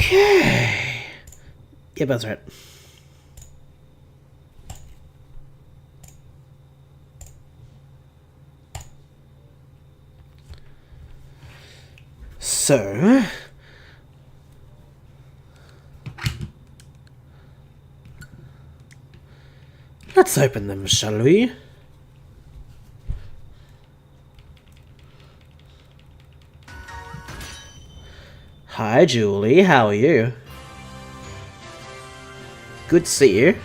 Okay. Yeah, that's right. So... let's open them, shall we? Hi, Julie. How are you? Good to see you.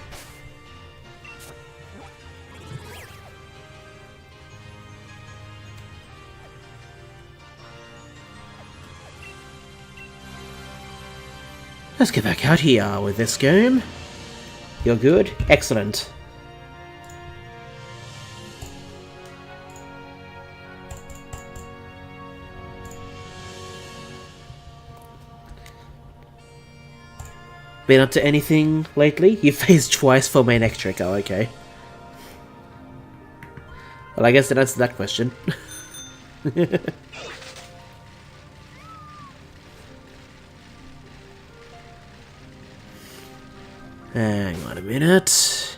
Let's get back out here with this game. You're good? Excellent. Been up to anything lately? You phased twice for main trick. Oh, okay. Well, I guess that answers that question. Hang on a minute.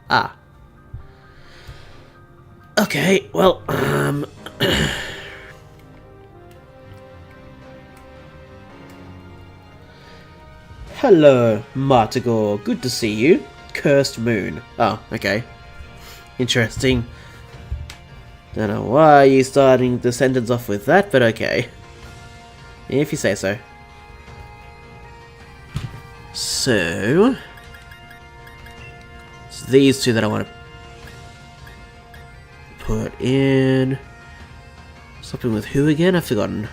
Ah. Okay, well, hello, Martigor. Good to see you. Cursed Moon. Oh, okay. Interesting. Don't know why you're starting the sentence off with that, but okay. If you say so. So... it's these two that I want to put in... something with who again? I've forgotten.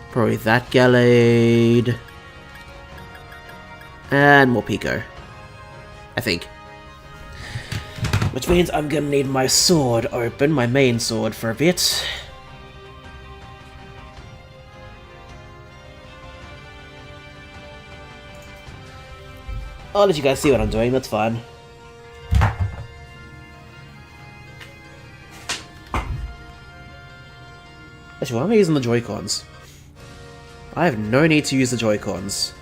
Probably that Gallade. And more Pico. I think. Which means I'm gonna need my sword open, my main sword, for a bit. I'll let you guys see what I'm doing, that's fine. Actually, why am I using the Joy-Cons? I have no need to use the Joy-Cons.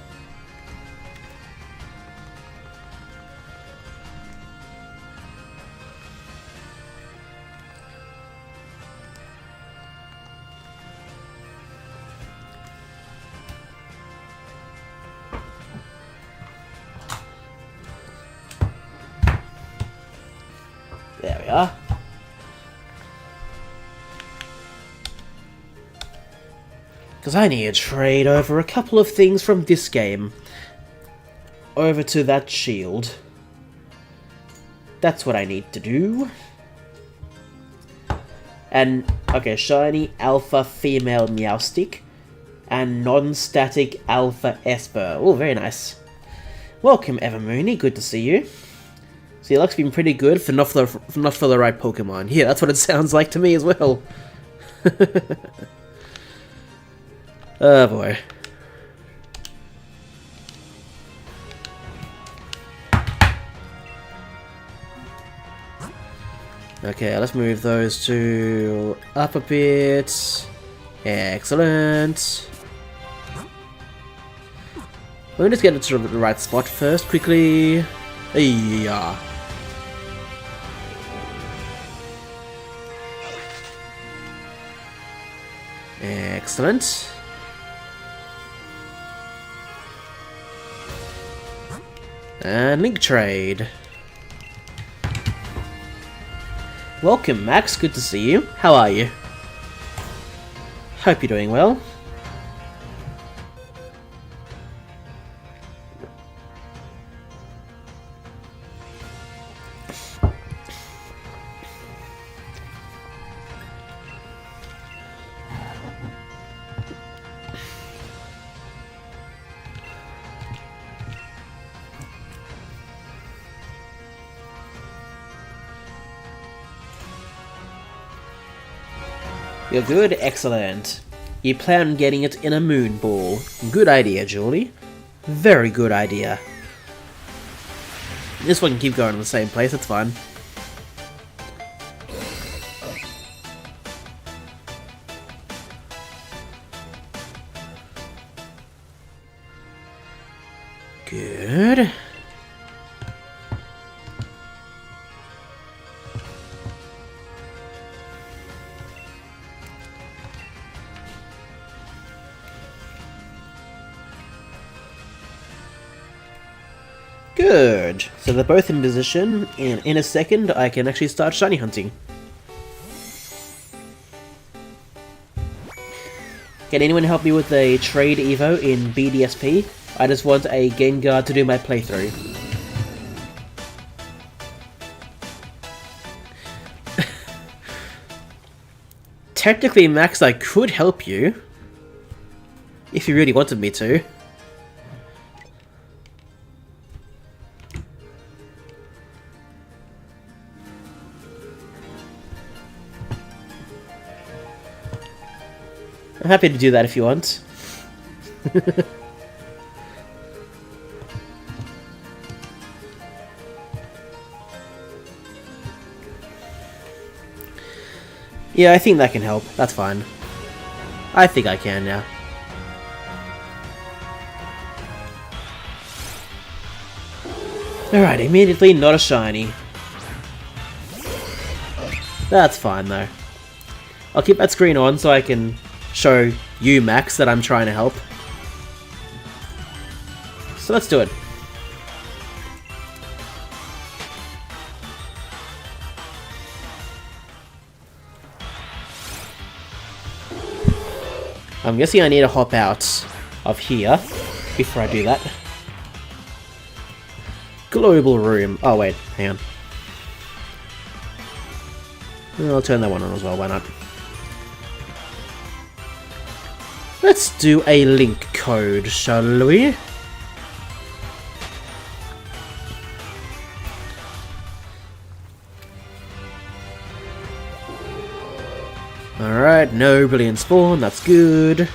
There we are. Because I need to trade over a couple of things from this game over to that shield. That's what I need to do. And, okay, shiny alpha female Meowstic and non-static alpha Esper. Oh, very nice. Welcome, Evermoony. Good to see you. So your luck's been pretty good for not for the right Pokemon. Yeah, that's what it sounds like to me as well. Oh boy. Okay, let's move those two up a bit. Excellent. Let me just get it to the right spot first, quickly. Yeah. Excellent. And link trade. Welcome, Max. Good to see you. How are you? Hope you're doing well. You're good? Excellent. You plan on getting it in a moon ball. Good idea, Julie. Very good idea. This one can keep going in the same place, it's fine. Good. Good. So they're both in position, and in a second I can actually start shiny hunting. Can anyone help me with a trade evo in BDSP? I just want a Gengar to do my playthrough. Technically, Max, I could help you. If you really wanted me to. I'm happy to do that if you want. Yeah, I think that can help. That's fine. I think I can now. Alright, immediately not a shiny. That's fine though. I'll keep that screen on so I can show you, Max, that I'm trying to help. So let's do it. I'm guessing I need to hop out of here before I do that. Global room. Oh wait, hang on. I'll turn that one on as well, why not? Let's do a link code, shall we? Alright, no brilliant spawn, that's good.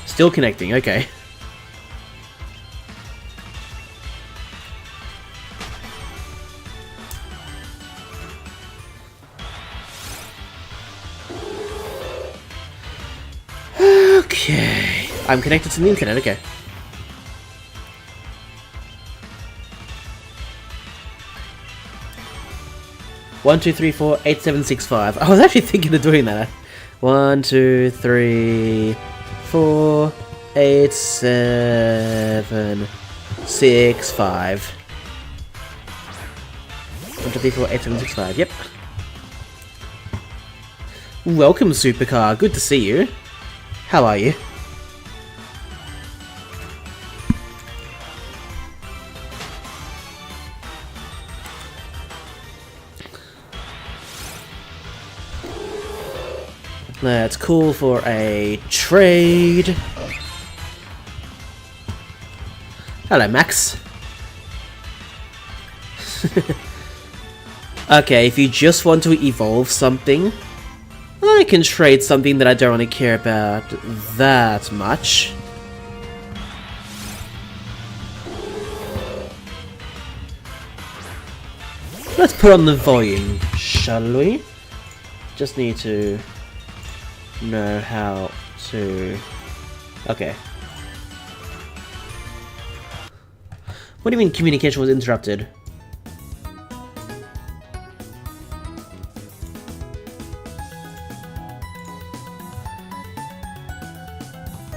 Still connecting, okay. Okay, I'm connected to the internet, okay. One, two, three, four, 8, 7, 6, 5. I was actually thinking of doing that. 1, 2, 3, 4, 8, 7, 6, 5. 1, 2, 3, 4, 8, 7, 6, 5. Yep. Welcome, Supercar. Good to see you. How are you? Let's call for a trade. Hello, Max. Okay, if you just want to evolve something, I can trade something that I don't really care about that much. Let's put on the volume, shall we? Just need to know how to... Okay. What do you mean communication was interrupted?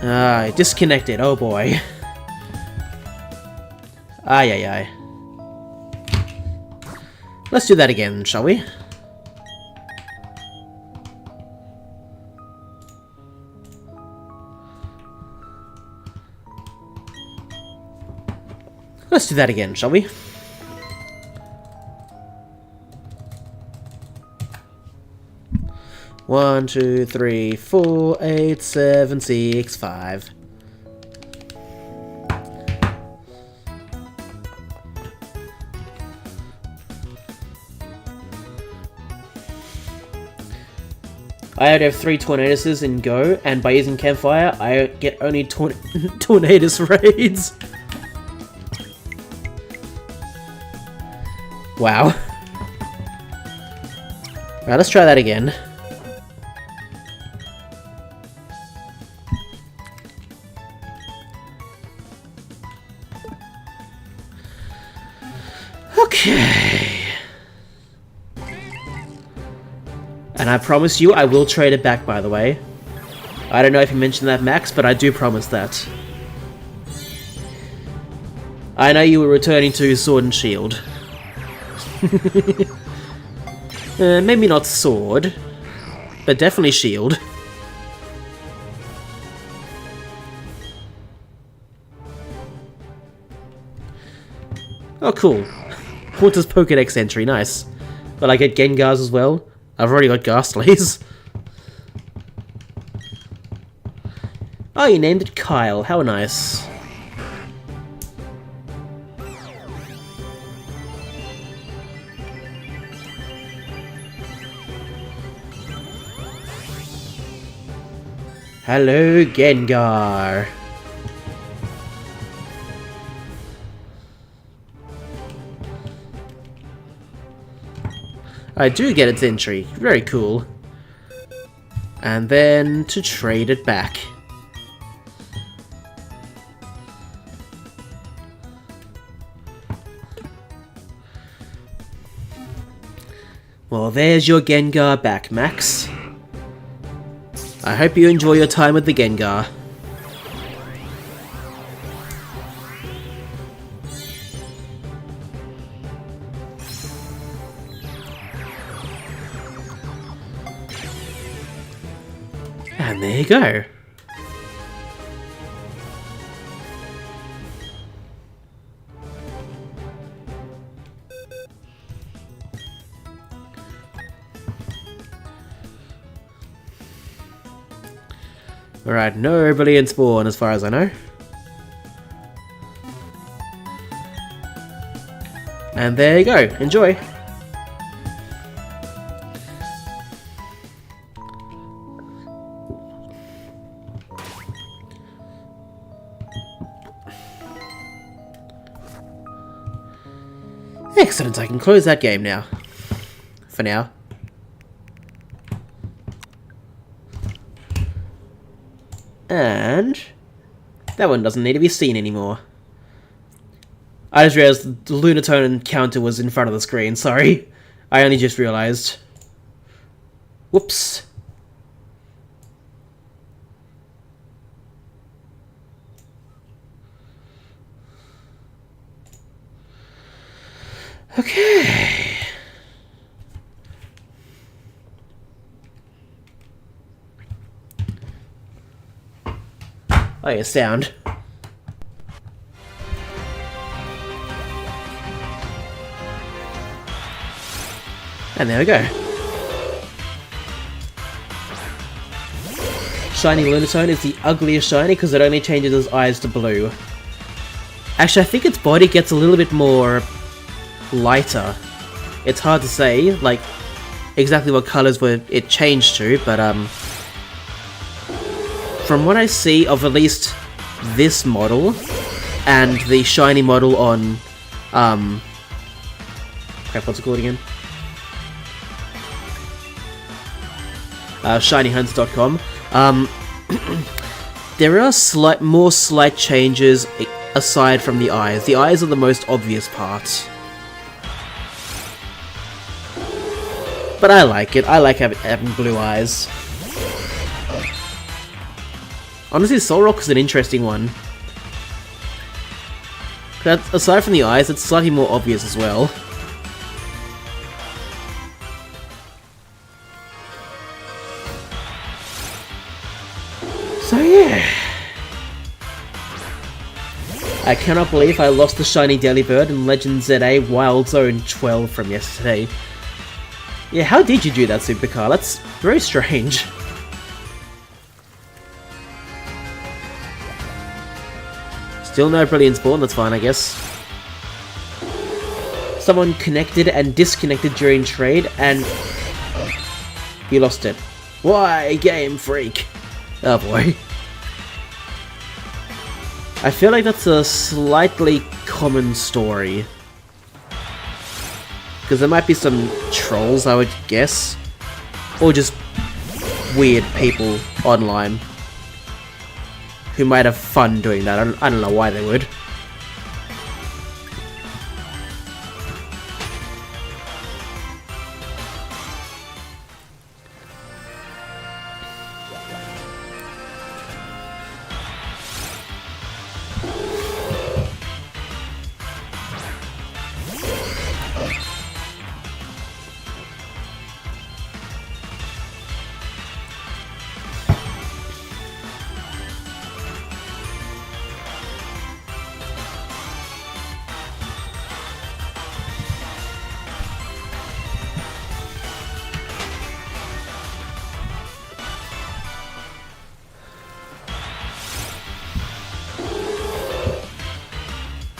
Ah, disconnected, oh boy. Ay ay ay. Let's do that again, shall we? Let's do that again, shall we? One, 2, 3, 4, 8, 7, 6, 5. I already have 3 Tornadoes in Go, and by using Campfire, I get only Tornadus raids. Wow. Alright, let's try that again. And I promise you, I will trade it back, by the way. I don't know if you mentioned that, Max, but I do promise that. I know you were returning to Sword and Shield. Maybe not Sword, but definitely Shield. Oh, cool. Haunter's Pokedex entry, nice. But I get Gengars as well. I've already got Ghastlies. Oh, you named it Kyle. How nice. Hello, Gengar. I do get its entry. Very cool. And then to trade it back. Well, there's your Gengar back, Max. I hope you enjoy your time with the Gengar. And there you go. Alright, no Brilliant Spawn as far as I know. And there you go, enjoy! Excellent, I can close that game now. For now. And that one doesn't need to be seen anymore. I just realized the Lunatone encounter was in front of the screen, sorry. I only just realized. Whoops. Okay. Oh yeah, sound. And there we go. Shiny Lunatone is the ugliest shiny because it only changes its eyes to blue. Actually, I think its body gets a little bit more lighter. It's hard to say, like, exactly what colors it changed to, but from what I see of at least this model and the shiny model on crap, what's it called again? shinyhunts.com. There are more slight changes aside from the eyes. The eyes are the most obvious part. But I like it. I like having blue eyes. Honestly, Solrock is an interesting one. But aside from the eyes, it's slightly more obvious as well. So yeah. I cannot believe I lost the shiny Delibird in Legend ZA Wild Zone 12 from yesterday. Yeah, how did you do that, Supercar? That's very strange. Still no Brilliant Spawn, that's fine, I guess. Someone connected and disconnected during trade, and you lost it. Why, Game Freak? Oh boy. I feel like that's a slightly common story. Because there might be some trolls, I would guess. Or just weird people online who might have fun doing that. I don't know why they would.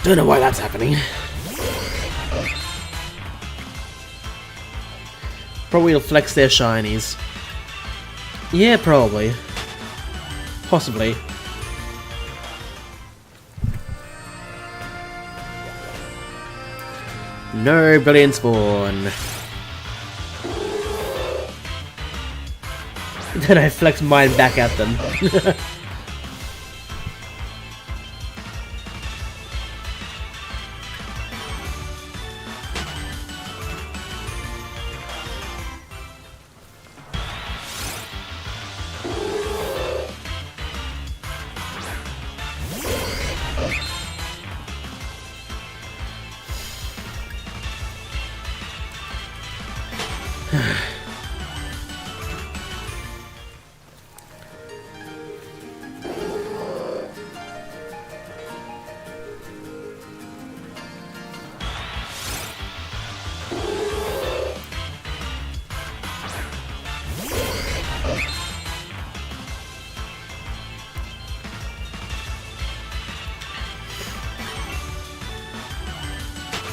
Don't know why that's happening. Probably will flex their shinies. Yeah, probably. Possibly. No Brilliant Spawn. Then I flex mine back at them.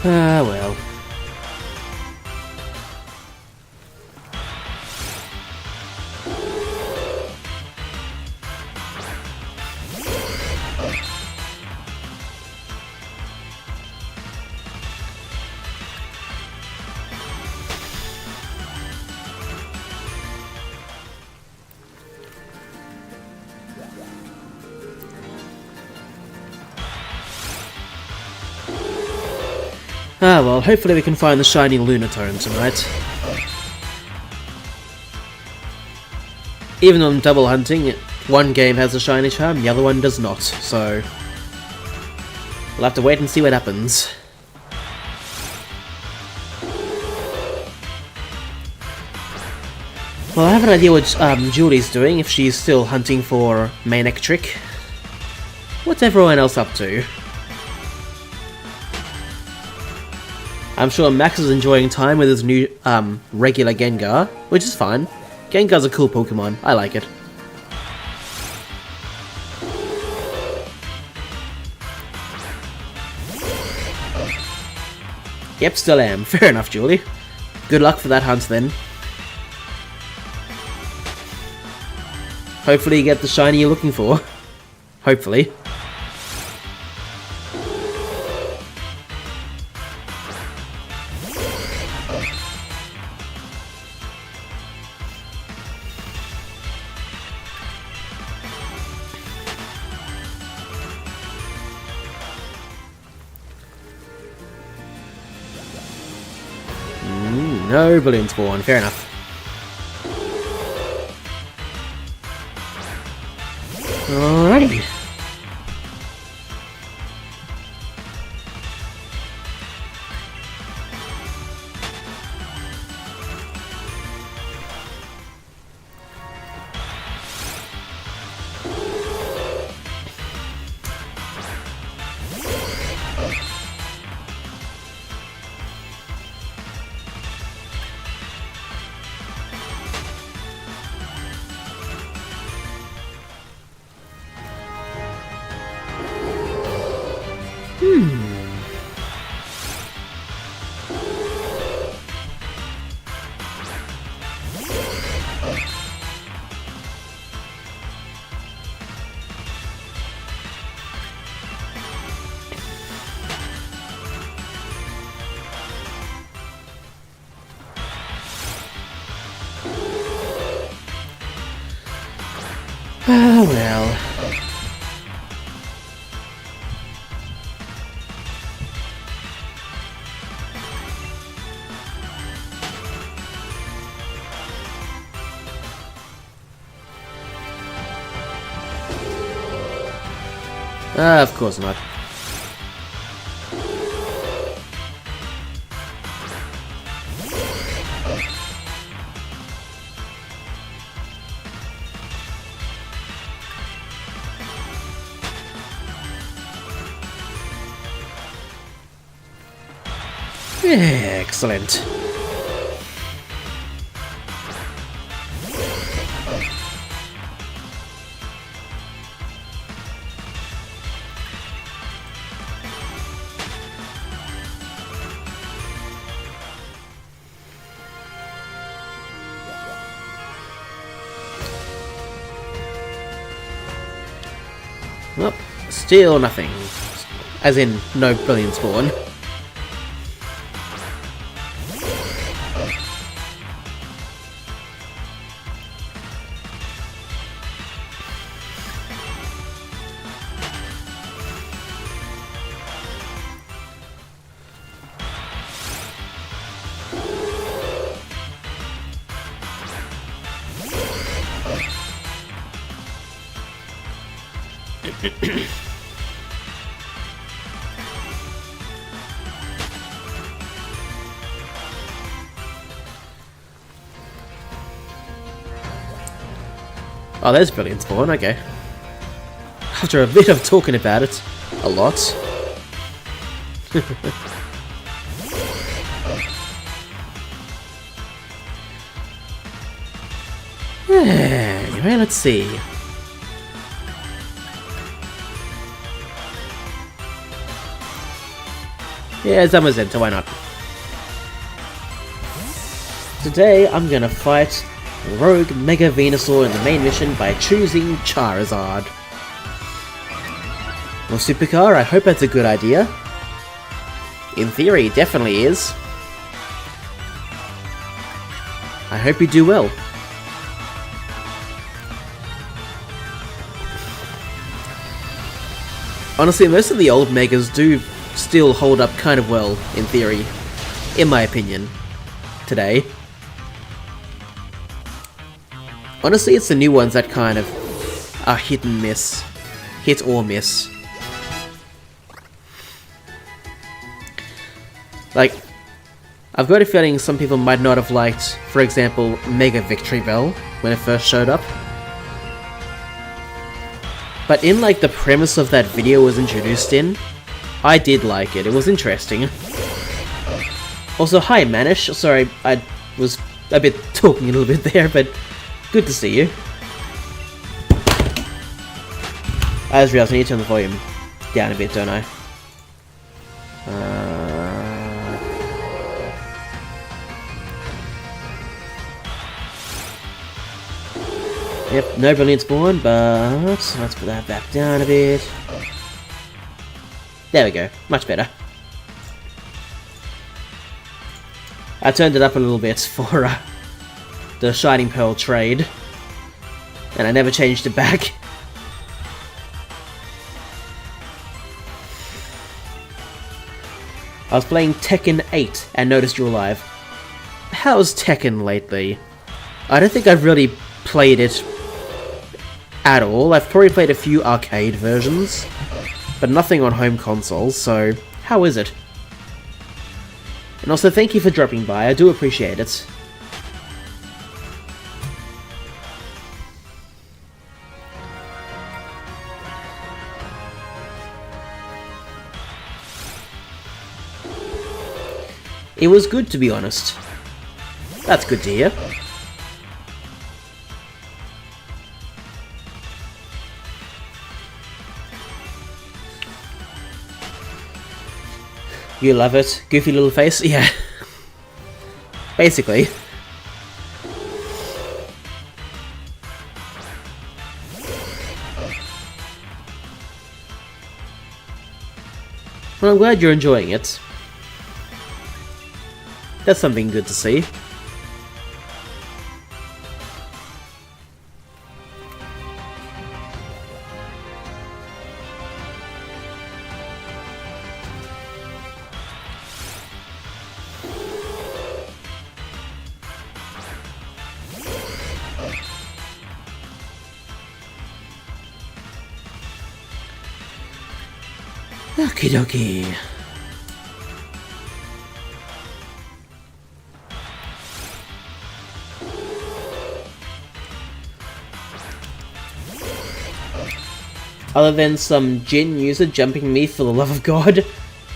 Ah, well. Ah well, hopefully we can find the shiny Lunatone tonight. Even on double hunting, one game has a shiny charm, the other one does not, so we'll have to wait and see what happens. Well, I have an idea what Julie's doing, if she's still hunting for Manectric. What's everyone else up to? I'm sure Max is enjoying time with his new, regular Gengar, which is fine. Gengar's a cool Pokemon, I like it. Yep, still am. Fair enough, Julie. Good luck for that hunt then. Hopefully you get the shiny you're looking for. Hopefully. No balloon spawn, fair enough. Alrighty. Oh well. Of course not. Excellent. Nope, still nothing. As in, no brilliant spawn. Oh, there's brilliant spawn, okay. After a bit of talking about it, a lot. Anyway, let's see. Yeah, Zamazenta, why not? Today, I'm gonna fight Rogue Mega Venusaur in the main mission by choosing Charizard. Well, Supercar, I hope that's a good idea. In theory, it definitely is. I hope you do well. Honestly, most of the old Megas do still hold up kind of well, in theory. In my opinion. Today. Honestly, it's the new ones that kind of are hit and miss. Hit or miss. Like, I've got a feeling some people might not have liked, for example, Mega Victory Bell when it first showed up. But in, like, the premise of that video was introduced in, I did like it. It was interesting. Also, hi Manish. Sorry, I was a bit talking a little bit there, but good to see you. I just realised I need to turn the volume down a bit, don't I? Yep, no brilliant spawn, but let's put that back down a bit. There we go, much better. I turned it up a little bit for the Shining Pearl trade, and I never changed it back. I was playing Tekken 8 and noticed you're live. How's Tekken lately? I don't think I've really played it at all. I've probably played a few arcade versions, but nothing on home consoles, so how is it? And also thank you for dropping by, I do appreciate it. It was good, to be honest. That's good to hear. You love it, goofy little face? Yeah. Basically. Well, I'm glad you're enjoying it. That's something good to see. Okie dokie. Other than some Jin user jumping me for the love of God,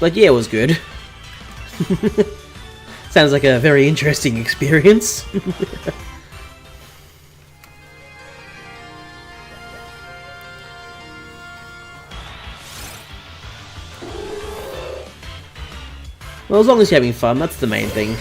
like, yeah, it was good. Sounds like a very interesting experience. Well, as long as you're having fun, that's the main thing.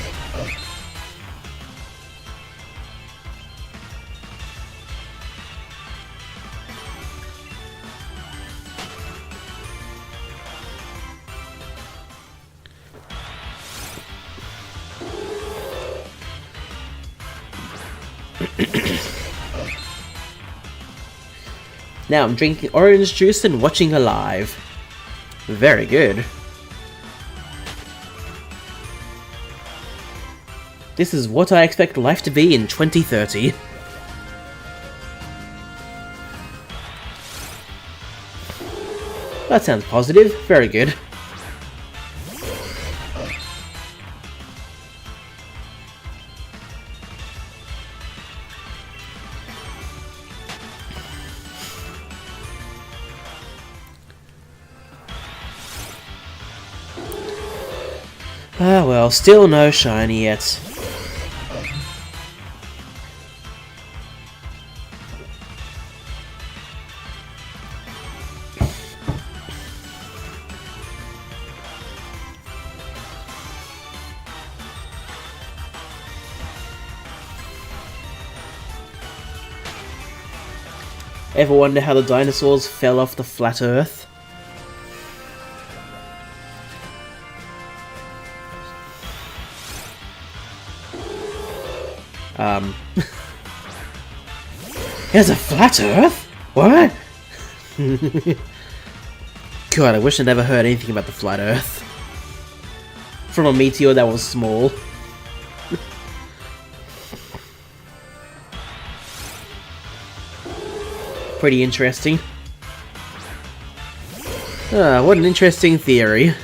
Now I'm drinking orange juice and watching Alive. Very good. This is what I expect life to be in 2030. That sounds positive. Very good. Ah well, still no shiny yet. Ever wonder how the dinosaurs fell off the flat Earth? There's a flat Earth? What? God, I wish I never heard anything about the flat Earth. From a meteor that was small. Pretty interesting. Ah, what an interesting theory.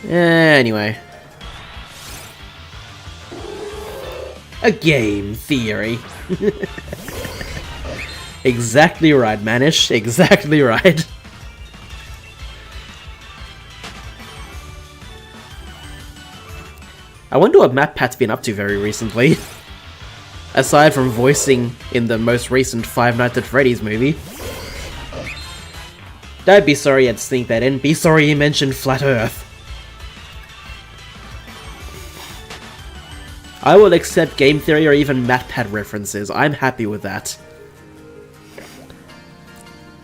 Anyway. A game theory. Exactly right, Manish. Exactly right. I wonder what MatPat's been up to very recently. Aside from voicing in the most recent Five Nights at Freddy's movie. Don't be sorry I'd sneak that in. Be sorry you mentioned Flat Earth. I will accept game theory or even MatPat references. I'm happy with that.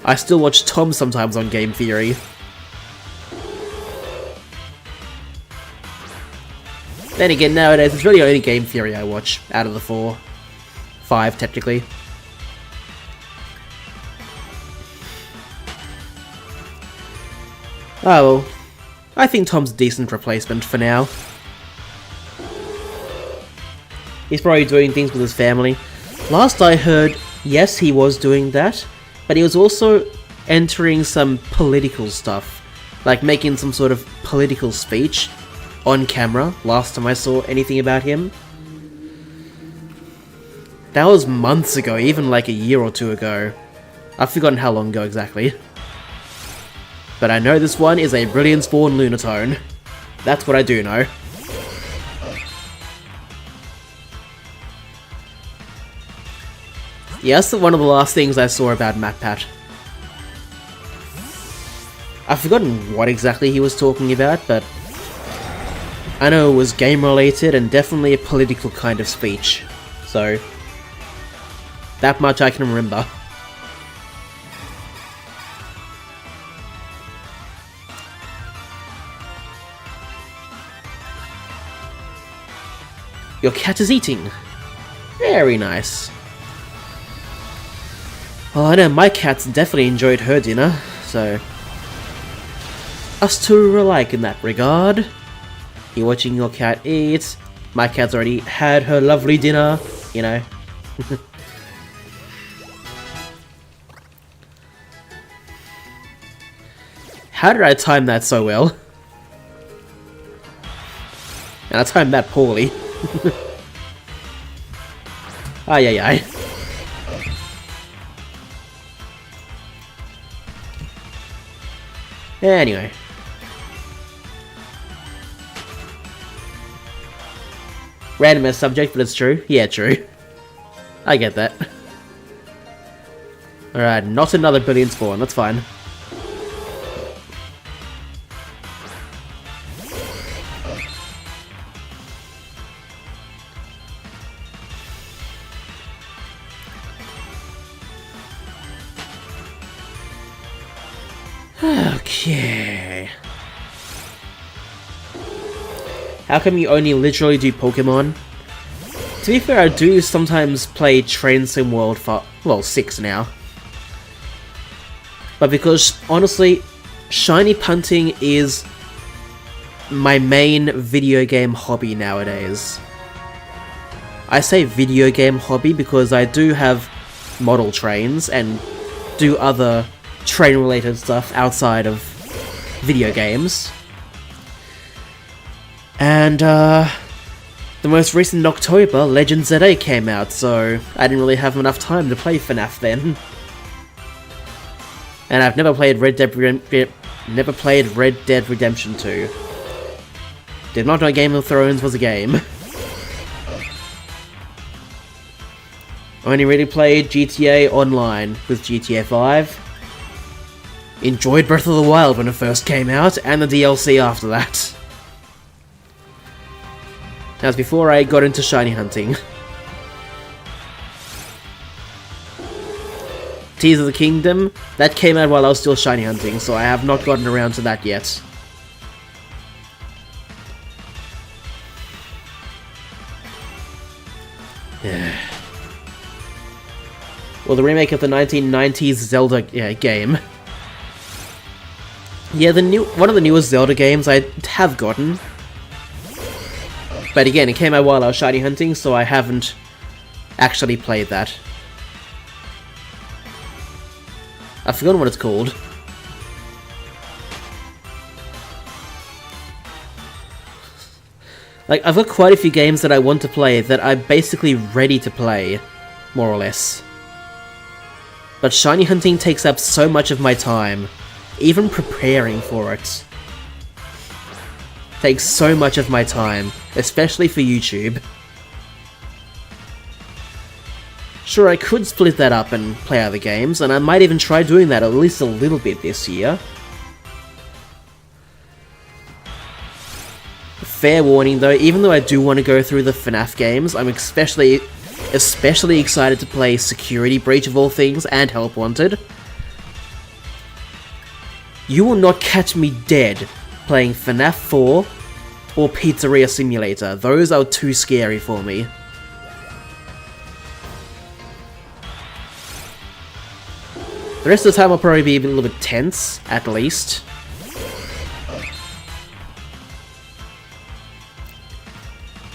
I still watch Tom sometimes on game theory. Then again, nowadays it's really only game theory I watch out of the 4. 5 technically. Oh well, I think Tom's a decent replacement for now. He's probably doing things with his family. Last I heard, yes, he was doing that, but he was also entering some political stuff, like making some sort of political speech on camera, last time I saw anything about him. That was months ago, even like a year or 2 ago. I've forgotten how long ago exactly. But I know this one is a Brilliant Spawn Lunatone. That's what I do know. Yeah, that's one of the last things I saw about MatPat. I've forgotten what exactly he was talking about, but I know it was game related and definitely a political kind of speech. So, that much I can remember. Your cat is eating. Very nice. Well, I know my cat's definitely enjoyed her dinner, so us two are alike in that regard. You're watching your cat eat, my cat's already had her lovely dinner, you know. How did I time that so well? And I timed that poorly. Ay ay ay. Anyway. Random as subject, but it's true. Yeah, true. I get that. Alright, not another billion spawn, that's fine. Okay. How come you only literally do Pokemon? To be fair, I do sometimes play Train Sim World for, well, 6 now. But because, honestly, shiny punting is my main video game hobby nowadays. I say video game hobby because I do have model trains and do other train-related stuff outside of video games. And, the most recent October, Legend ZA came out, so I didn't really have enough time to play FNAF then. And I've never played Red Dead Redemption 2. Did not know Game of Thrones was a game. Only really played GTA Online with GTA 5. Enjoyed Breath of the Wild when it first came out, and the DLC after that. That was before I got into shiny hunting. Tears of the Kingdom, that came out while I was still shiny hunting, so I have not gotten around to that yet. Yeah. Well, the remake of the 1990s Zelda game. Yeah, one of the newest Zelda games I have gotten. But again, it came out while I was shiny hunting, so I haven't actually played that. I've forgotten what it's called. Like, I've got quite a few games that I want to play that I'm basically ready to play, more or less. But shiny hunting takes up so much of my time, even preparing for it takes so much of my time, especially for YouTube. Sure, I could split that up and play other games, and I might even try doing that at least a little bit this year. Fair warning though, even though I do want to go through the FNAF games, I'm especially excited to play Security Breach of all things and Help Wanted. You will not catch me dead playing FNAF 4 or Pizzeria Simulator. Those are too scary for me. The rest of the time I'll probably be a little bit tense, at least.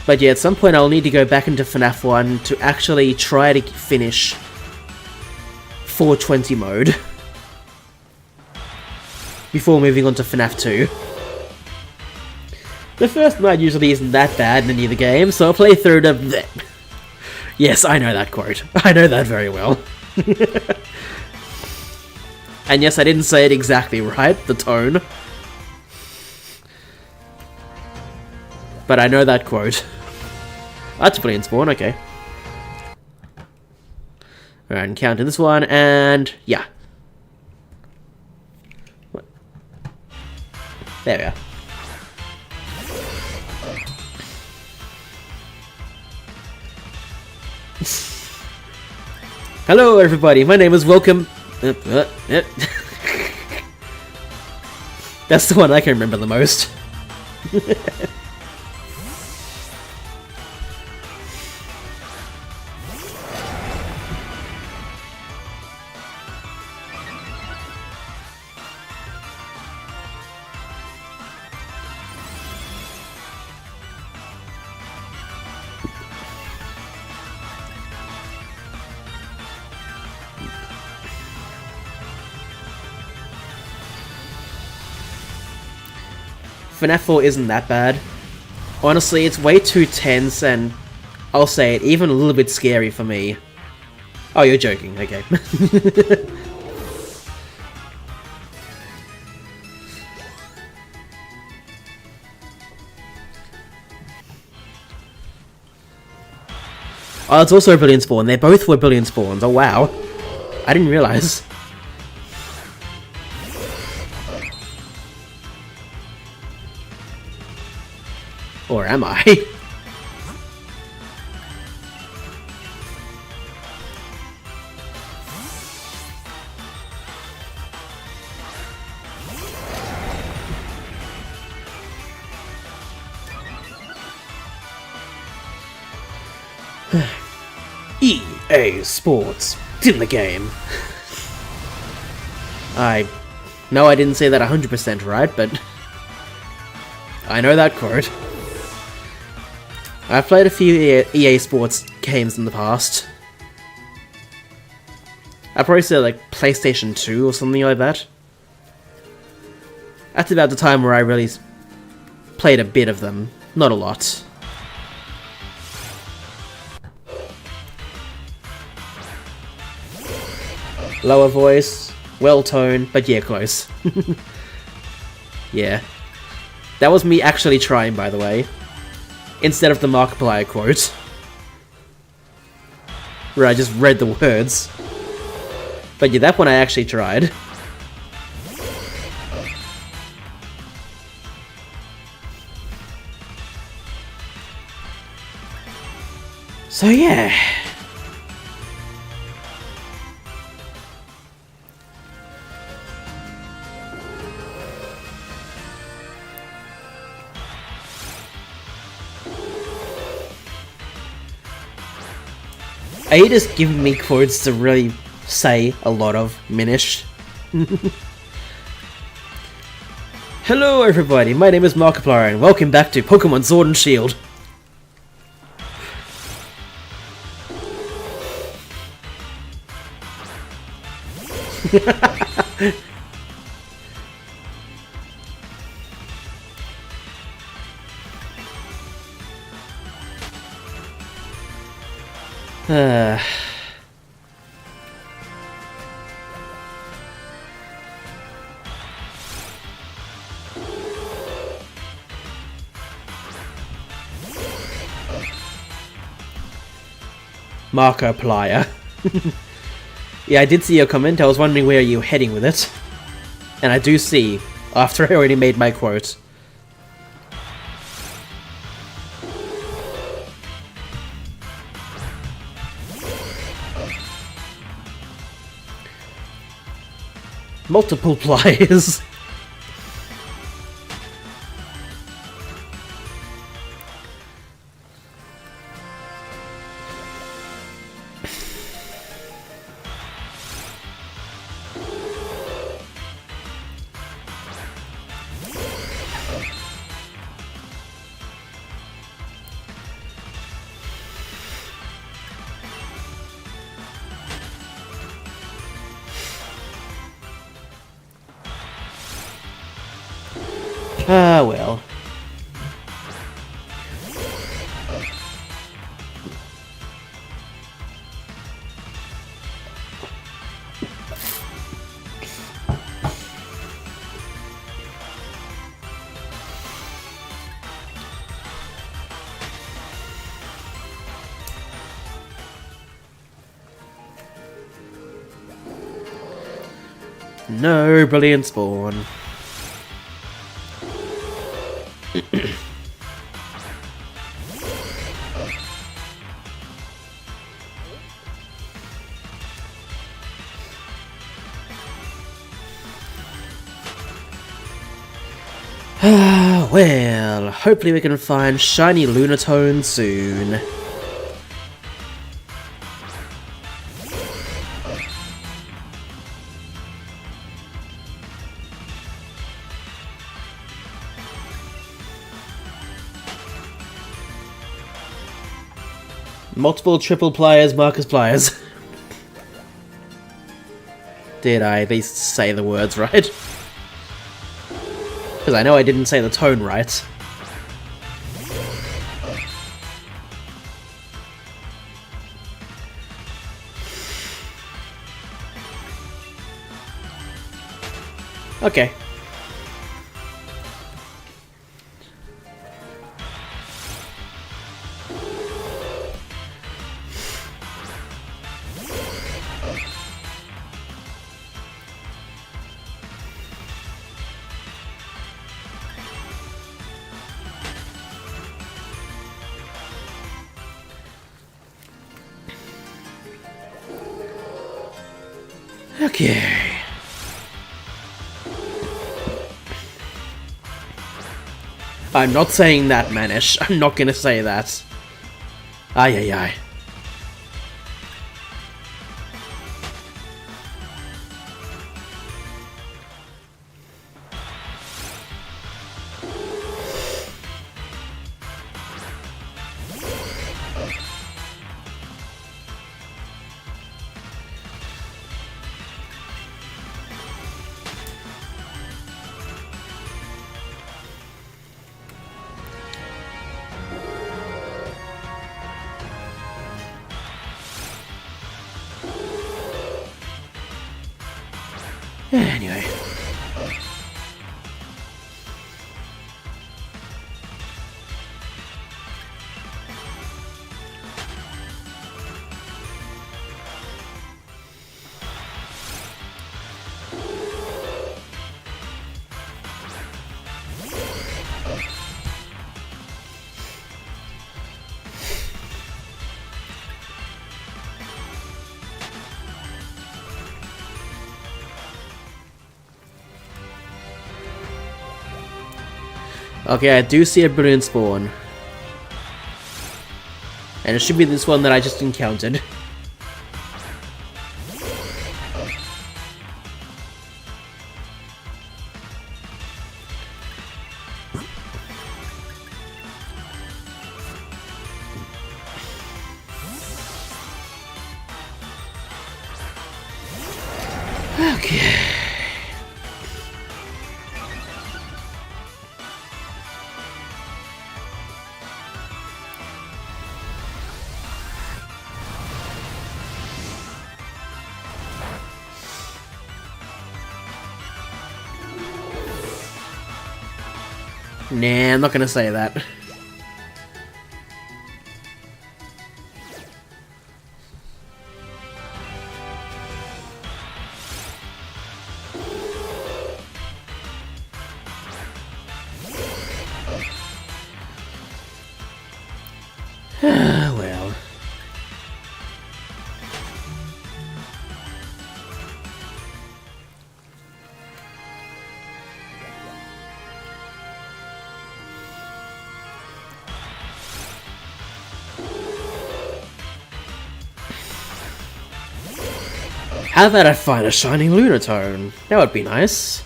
But yeah, at some point I'll need to go back into FNAF 1 to actually try to finish 420 mode. Before moving on to FNAF 2. The first night usually isn't that bad in any of the games, so I'll play through to... Yes, I know that quote. I know that very well. And yes, I didn't say it exactly right, the tone. But I know that quote. That's Brilliant Spawn, okay. Alright, encounter this one, and... yeah. There we are. Hello everybody, my name is Welcome... That's the one I can remember the most. FNAF 4 isn't that bad. Honestly, it's way too tense and, I'll say it, even a little bit scary for me. Oh, you're joking, okay. Oh, it's also a Brilliant Spawn. They both were Brilliant Spawns. Oh, wow. I didn't realize. Or am I? EA Sports. It's in the game. I know I didn't say that 100% right, but I know that quote. I've played a few EA Sports games in the past. I'd probably say like PlayStation 2 or something like that. That's about the time where I really played a bit of them, not a lot. Lower voice, well toned, but yeah, close. Yeah. That was me actually trying, by the way. Instead of the Markiplier quote. Where I just read the words. But yeah, that one I actually tried. So yeah. Are you just giving me quotes to really say a lot of Minish? Hello everybody, my name is Markiplier and welcome back to Pokemon Sword and Shield. Markiplier. Yeah, I did see your comment. I was wondering where you were heading with it. And I do see, after I already made my quote. Multiple pliers. Ah, well. No, brilliant spawn. Well, hopefully we can find shiny Lunatone soon. Multiple triple pliers, Marcus pliers. Did I at least say the words right? Because I know I didn't say the tone right. Okay. Okay. I'm not saying that, Manish. I'm not gonna say that. Ay ay ay. Anyway. Okay, I do see a brilliant spawn. And it should be this one that I just encountered. Okay. Nah, I'm not gonna say that. Well. How about I find a shining Lunatone? That would be nice.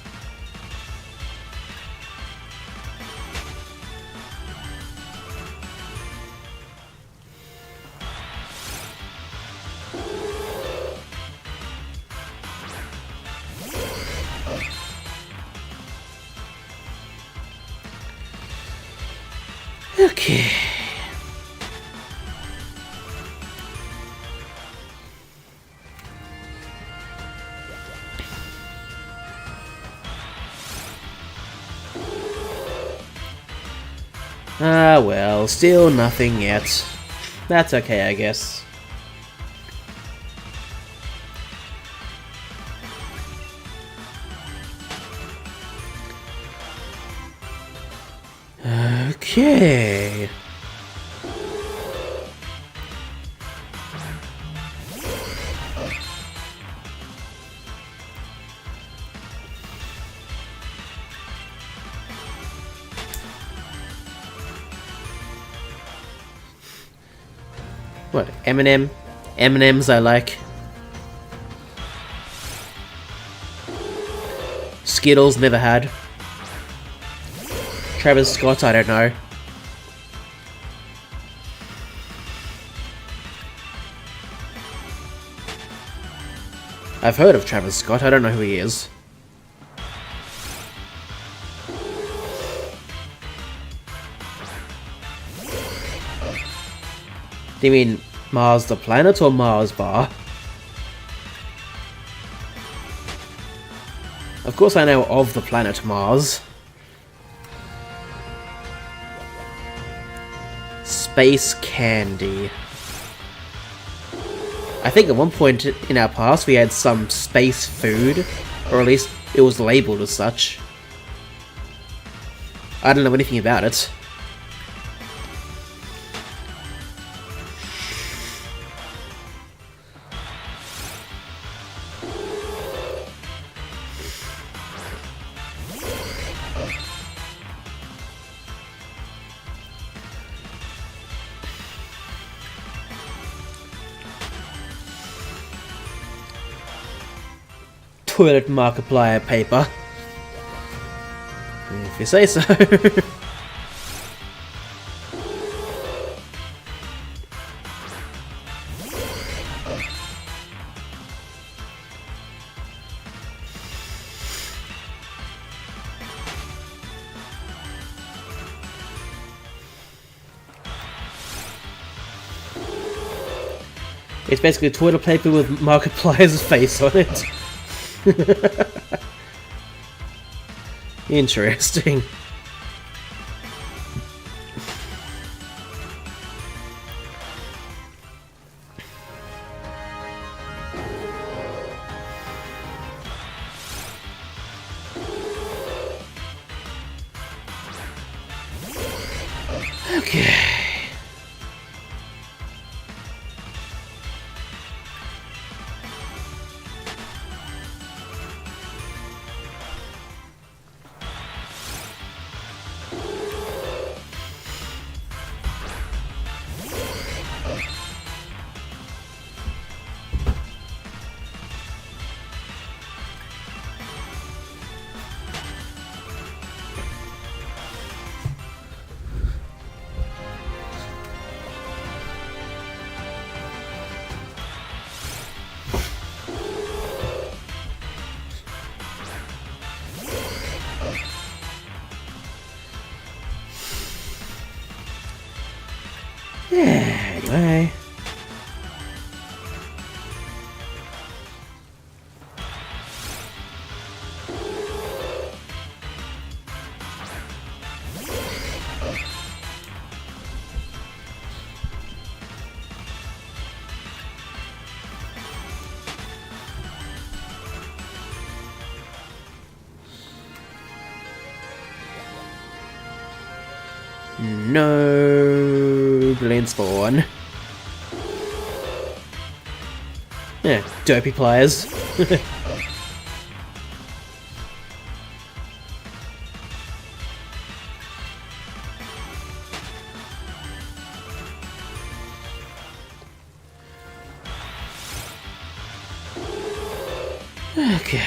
Okay. Ah, well, still nothing yet. That's okay, I guess. Okay. What? M&M? M&M's I like. Skittles, never had. Travis Scott, I don't know. I've heard of Travis Scott, I don't know who he is. Do you mean Mars the planet or Mars bar? Of course I know of the planet Mars. Space candy. I think at one point in our past we had some space food, or at least it was labelled as such. I don't know anything about it. Toilet Markiplier paper. If you say so. It's basically toilet paper with Markiplier's face on it. Interesting. Okay. Anyway. No brilliant spawn. Yeah, dopey players. Okay.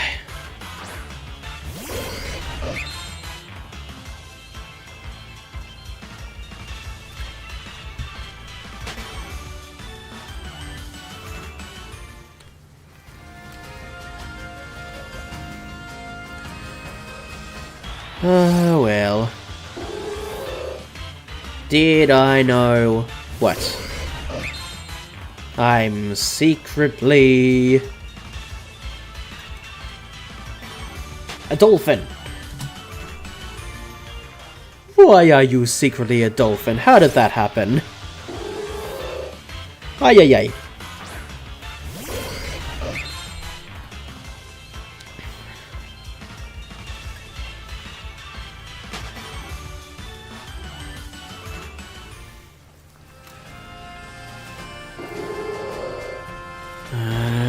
Oh well. Did I know what? I'm secretly a dolphin. Why are you secretly a dolphin? How did that happen? Ay ay ay.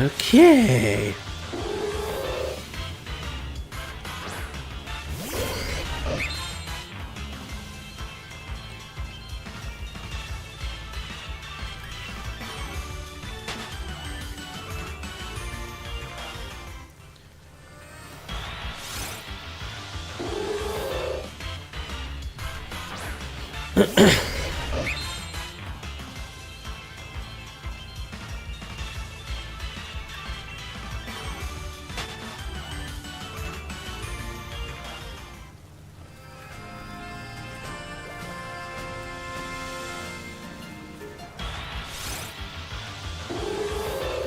Okay.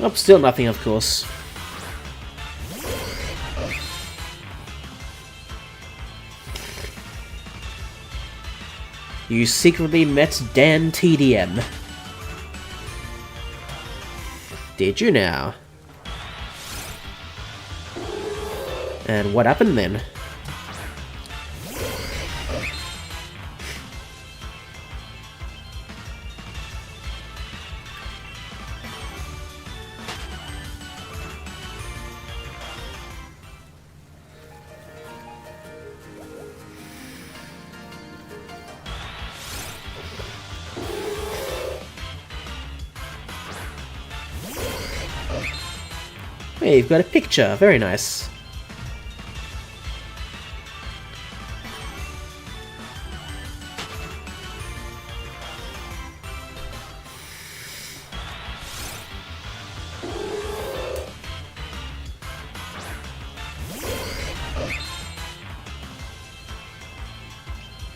Oh, still nothing, of course. You secretly met Dan TDM. Did you now? And what happened then? Hey, you've got a picture. Very nice.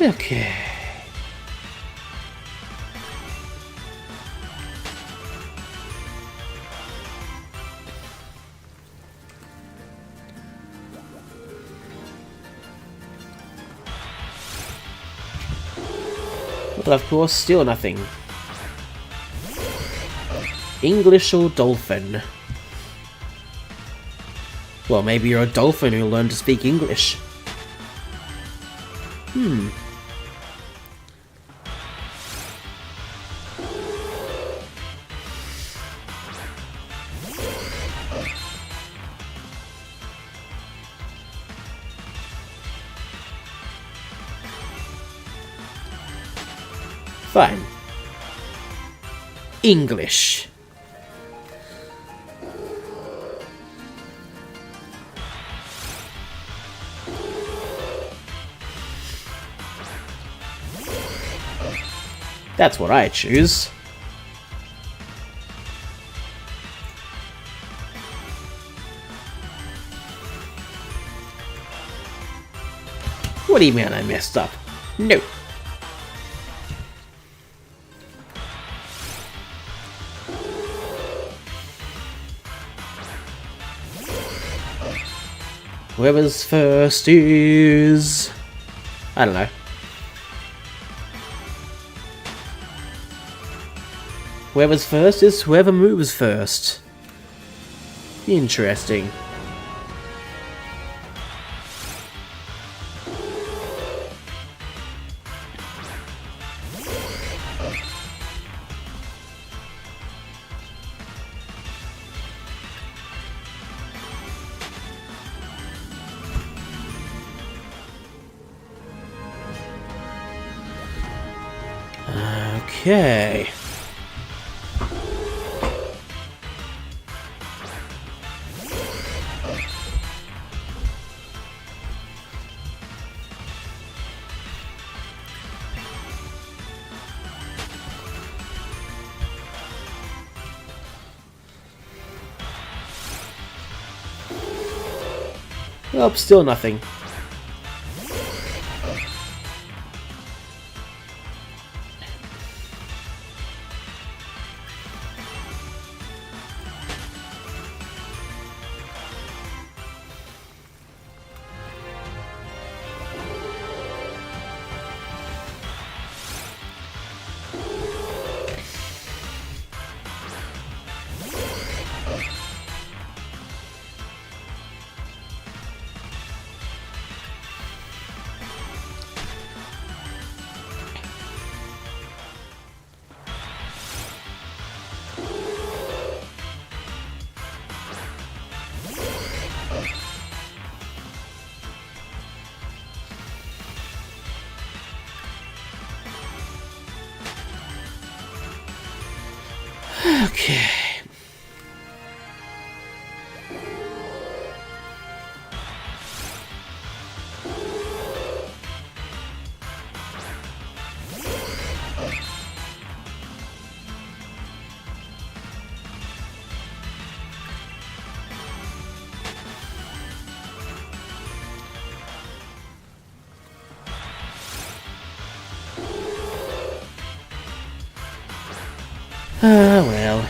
Okay. But of course, still nothing. English or dolphin? Well, maybe you're a dolphin who learned to speak English. Fine. English. That's what I choose. What do you mean I messed up? No. Whoever's first is... I don't know. Whoever's first is whoever moves first. Interesting. Okay. Well, still nothing. Okay. Well.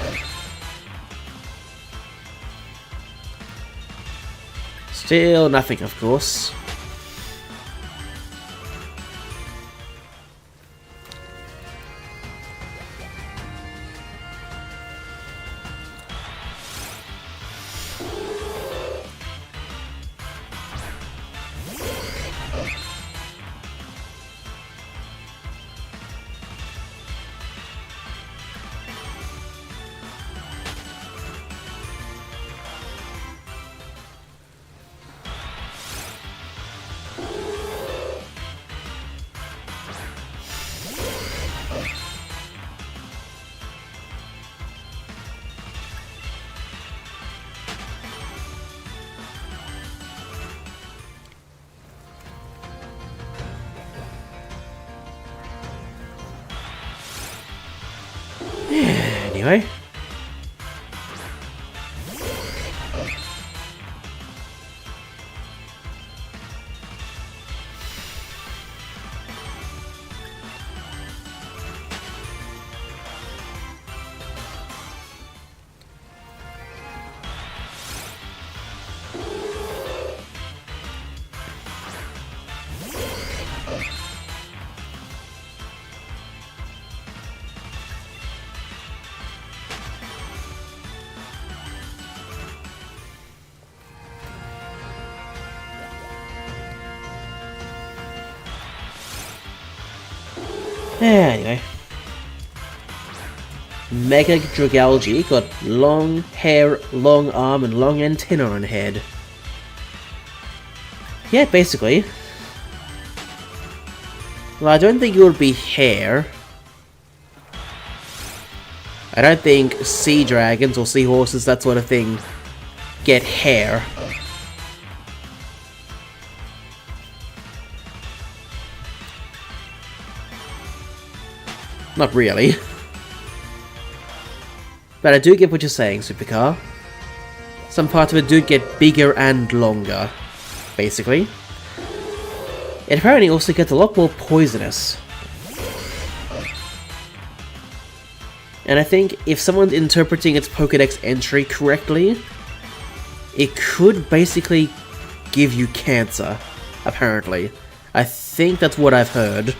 Still nothing, of course. Anyway. Anyway. Mega Dragalge got long hair, long arm, and long antenna on head. Yeah, basically. Well, I don't think it would be hair. I don't think sea dragons or seahorses, that sort of thing, get hair. Not really. But I do get what you're saying, Supercar. Some parts of it do get bigger and longer, basically. It apparently also gets a lot more poisonous. And I think if someone's interpreting its Pokédex entry correctly, it could basically give you cancer, apparently. I think that's what I've heard.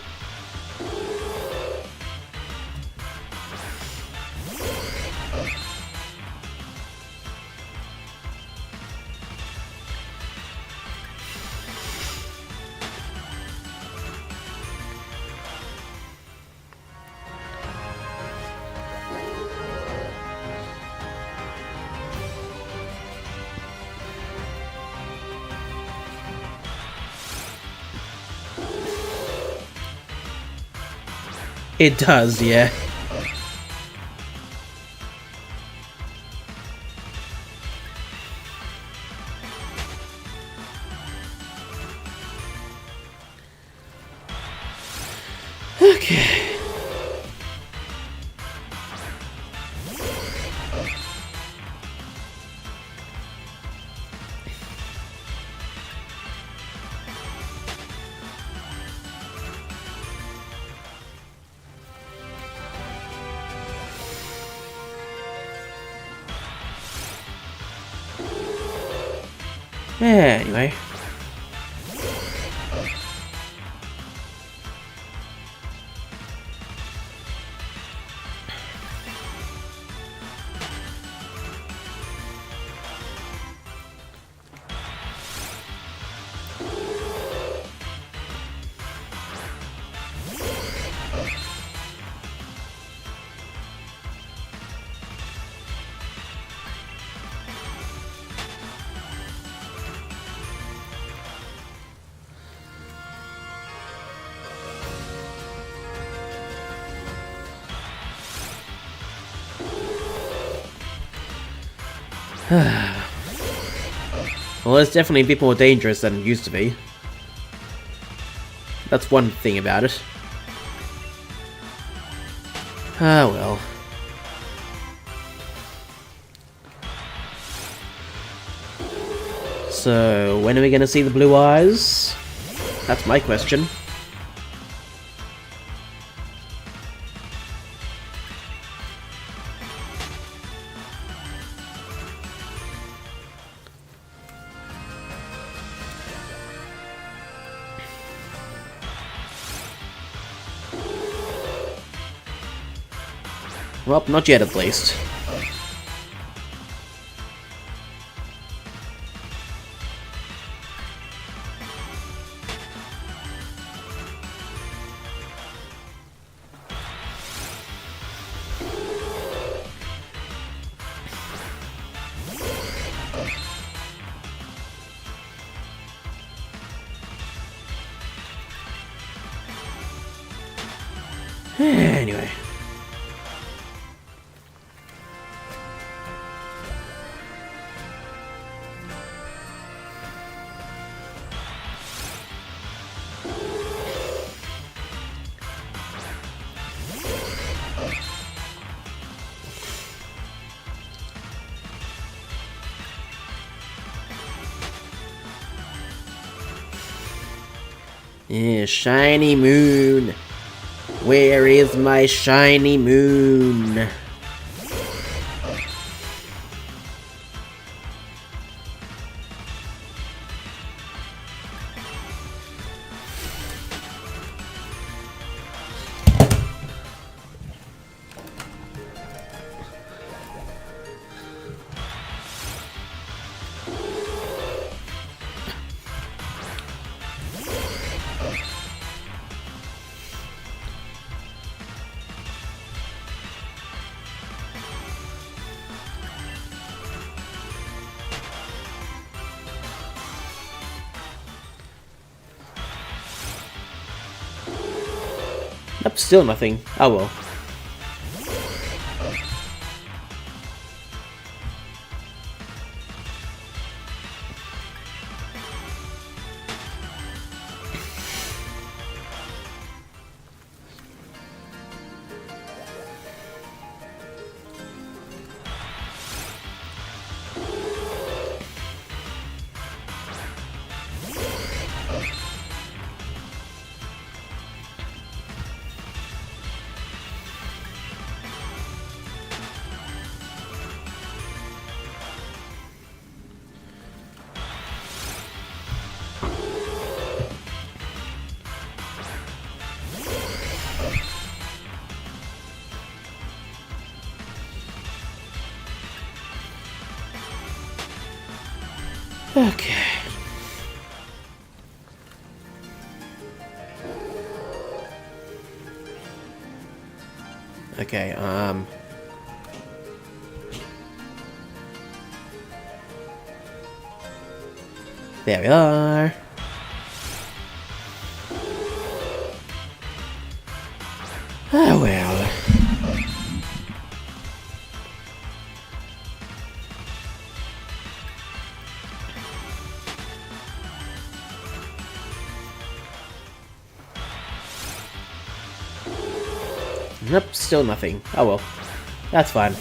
It does, yeah. Okay. Anyway. Well, it's definitely a bit more dangerous than it used to be. That's one thing about it. Ah, well. So, when are we gonna see the blue eyes? That's my question. Well, not yet at least. Anyway. Yeah, shiny moon. Where is my shiny moon? Nope, still nothing. Oh well. Okay. Okay, there we are. Oh well. Nope, still nothing. Oh well. That's fine.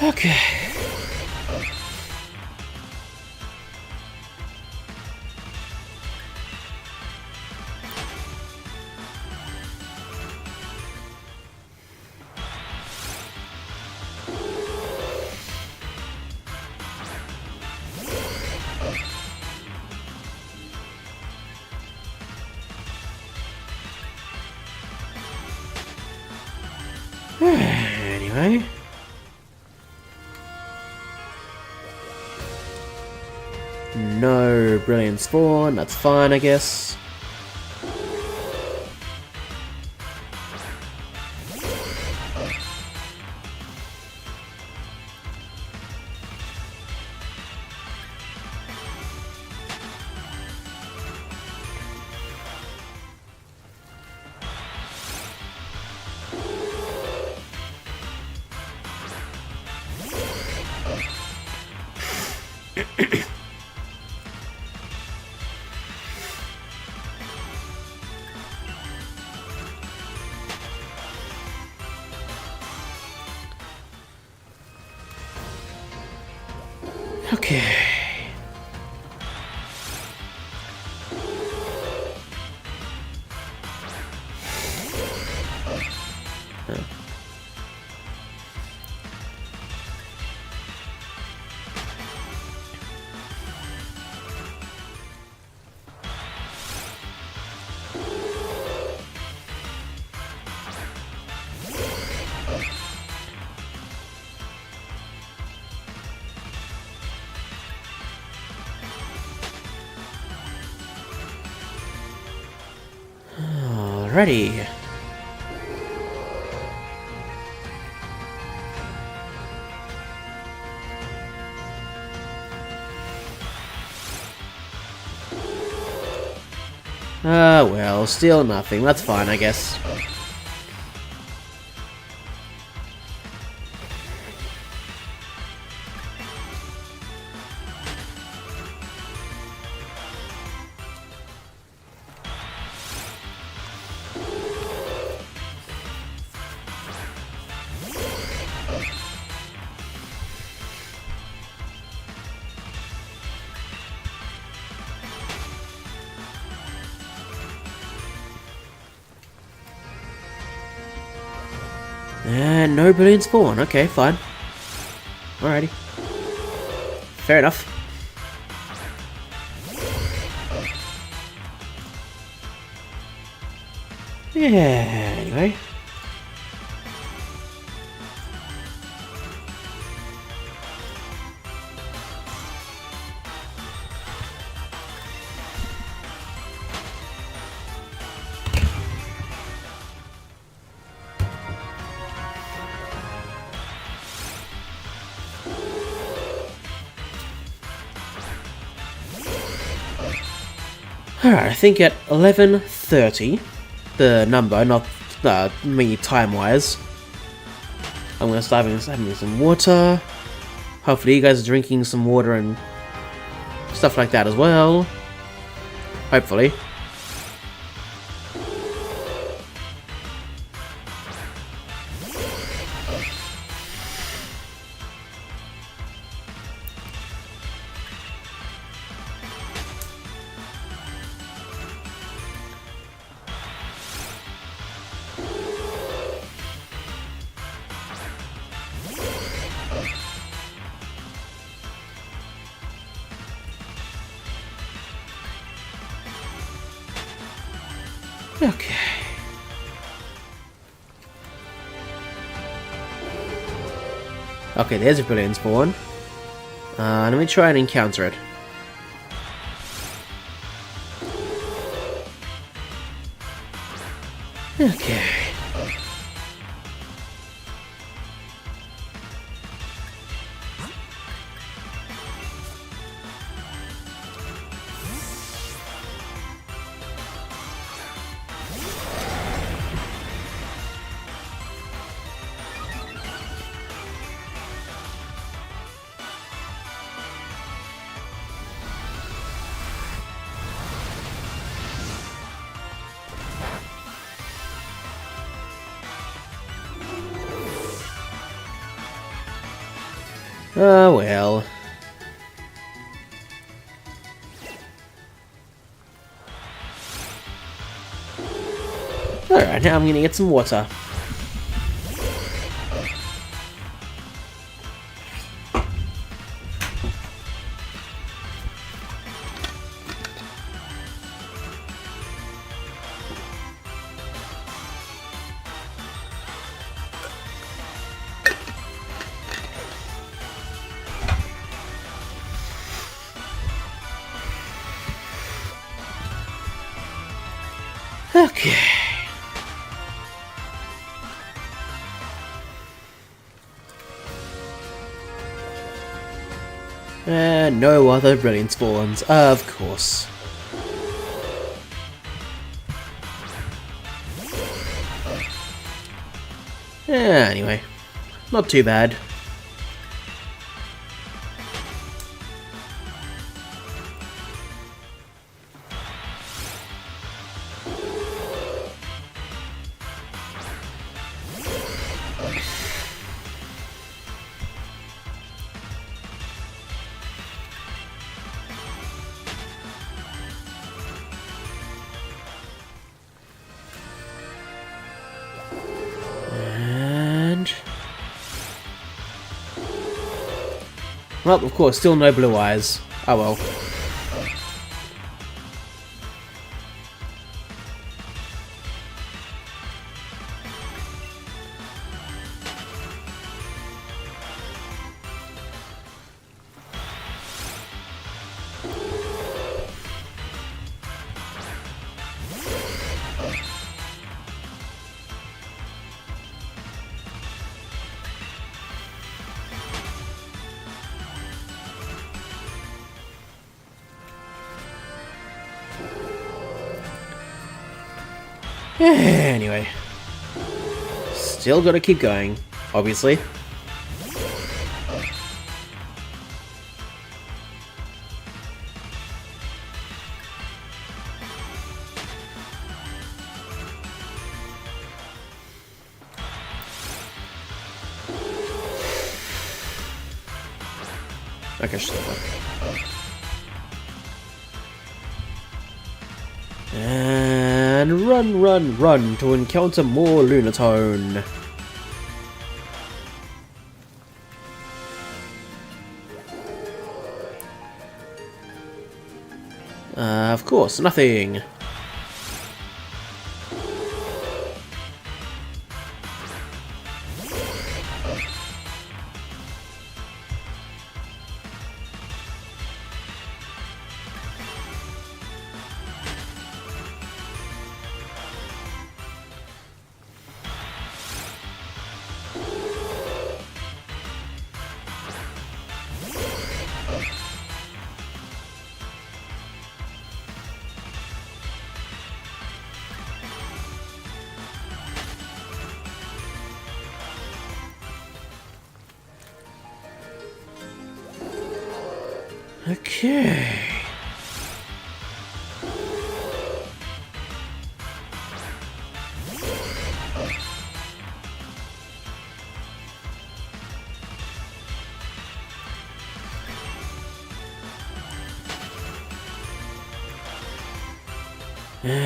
Okay. Anyway. No brilliant spawn, that's fine I guess. Okay. Alrighty. Well, still nothing. That's fine, I guess. And no brilliant spawn. Okay, fine. Alrighty. Fair enough. Yeah, anyway. Alright, I think at 11:30, the number, not me time-wise, I'm gonna start having some water. Hopefully you guys are drinking some water and stuff like that as well. Hopefully. Okay. Okay, there's a brilliant spawn. Let me try and encounter it. Okay. Oh well. Alright, now I'm gonna get some water. Okay. And no other brilliant spawns, of course. Anyway, not too bad. Well, of course, still no blue eyes. Oh well. Anyway. Still gotta keep going, obviously. Okay, and run, run, run to encounter more Lunatone. Of course, nothing. Okay. And...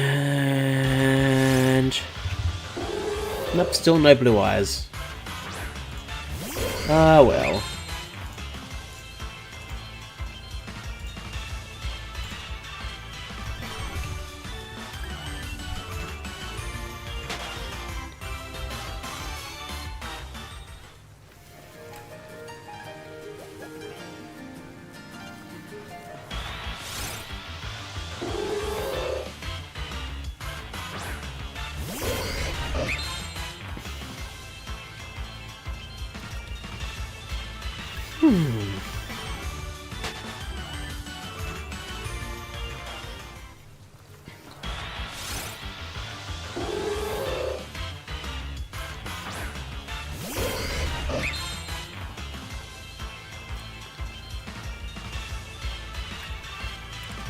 nope, still no blue eyes. Ah, well.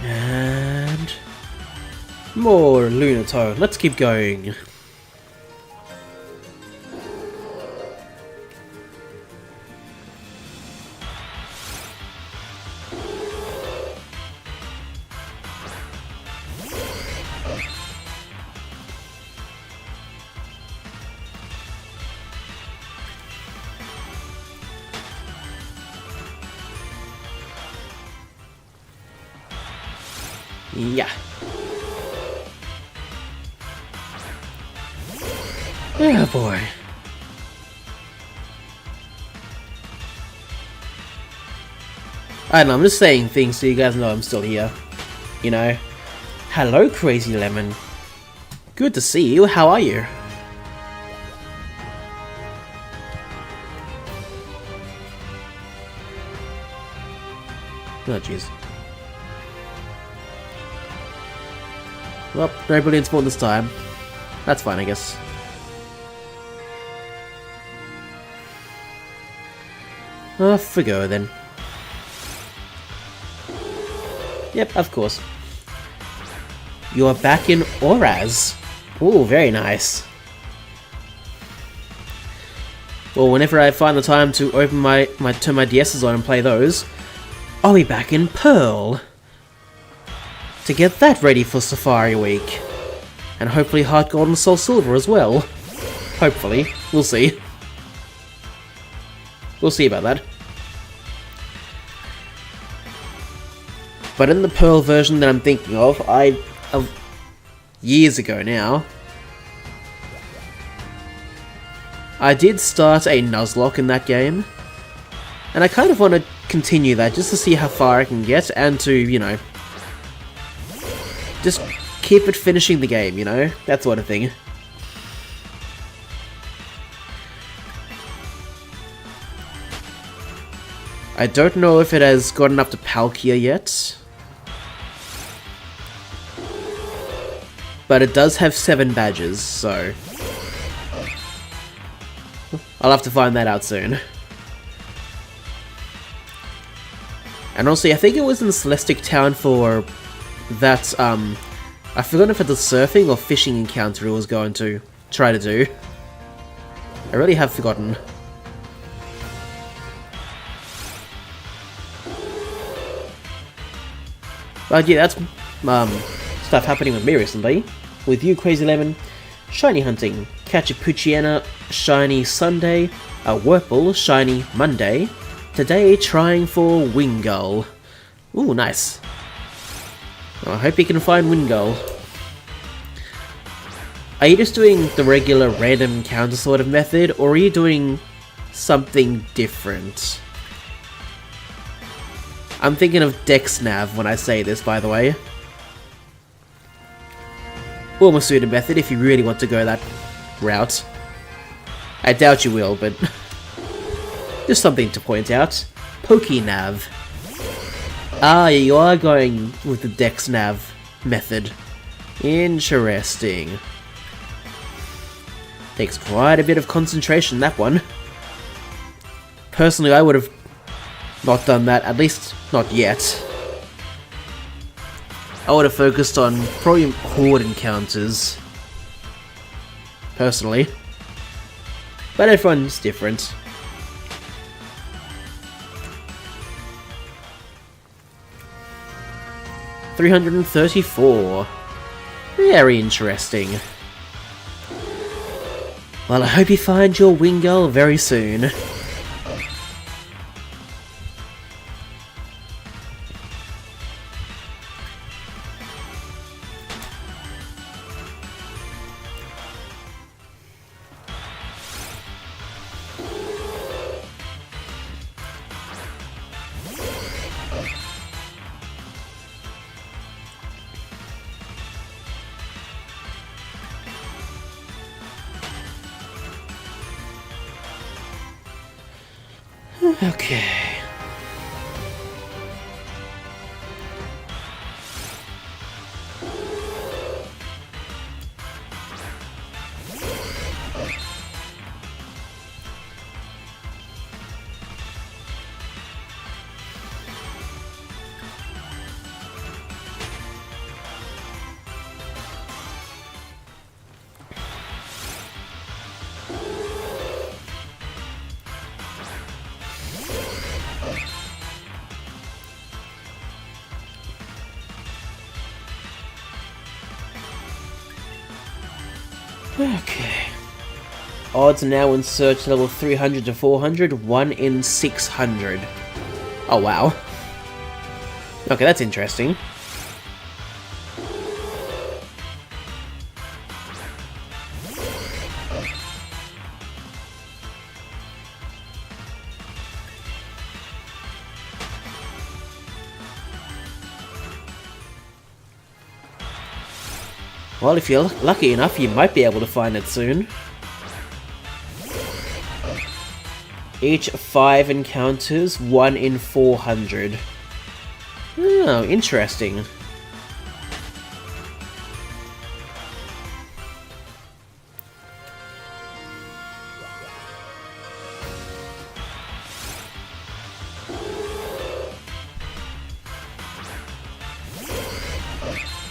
And... more Lunatone. Let's keep going. Yeah. Oh boy. I don't know, I'm just saying things so you guys know I'm still here. You know? Hello, Crazy Lemon. Good to see you, how are you? Oh jeez. Well, no brilliant spawn this time. That's fine, I guess. Off we go then. Yep, of course. You are back in Oraz. Ooh, very nice. Well, whenever I find the time to open turn my DSs on and play those, I'll be back in Pearl. To get that ready for Safari Week. And hopefully Heart Gold and Soul Silver as well. Hopefully. We'll see. We'll see about that. But in the Pearl version that I'm thinking of, years ago now, I did start a Nuzlocke in that game. And I kind of want to continue that just to see how far I can get and to, you know, just keep it finishing the game, you know? That sort of thing. I don't know if it has gotten up to Palkia yet. But it does have 7 badges, so... I'll have to find that out soon. And also, I think it was in Celestic Town for that, I forgot if it's a surfing or fishing encounter it was going to try to do. I really have forgotten. But yeah, that's stuff happening with me recently. With you, Crazy Lemon, Shiny Hunting, Catch a Poochyena, Shiny Sunday, a Wurple, Shiny Monday. Today, trying for Wingull. Ooh, nice. I hope you can find Wingull. Are you just doing the regular random encounter sort of method, or are you doing something different? I'm thinking of DexNav when I say this, by the way. Or Masuda method if you really want to go that route. I doubt you will, but just something to point out. PokeNav. Ah, you are going with the DexNav method. Interesting. Takes quite a bit of concentration, that one. Personally, I would have not done that, at least not yet. I would have focused on probably horde encounters. Personally. But everyone's different. $334. Very interesting. Well, I hope you find your Wingull very soon. Okay. Okay. Odds are now in search level 300 to 400, 1 in 600. Oh wow. Okay, that's interesting. Well, if you're lucky enough, you might be able to find it soon. Each 5 encounters, 1 in 400. Oh, interesting.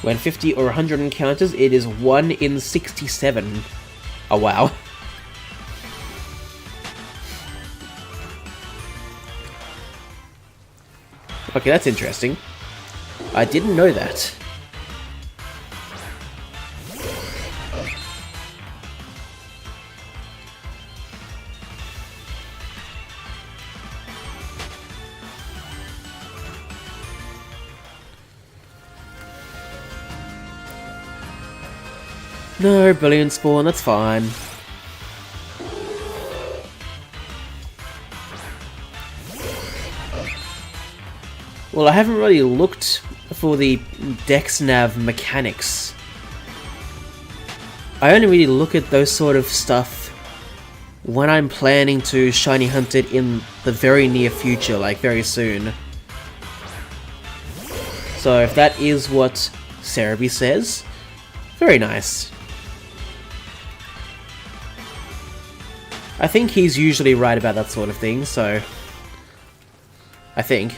When 50 or 100 encounters, it is 1 in 67. Oh wow. Okay, that's interesting. I didn't know that. No, Brilliant Spawn, that's fine. Well, I haven't really looked for the DexNav mechanics. I only really look at those sort of stuff when I'm planning to shiny hunt it in the very near future, like very soon. So if that is what Cerebi says, very nice. I think he's usually right about that sort of thing, so I think.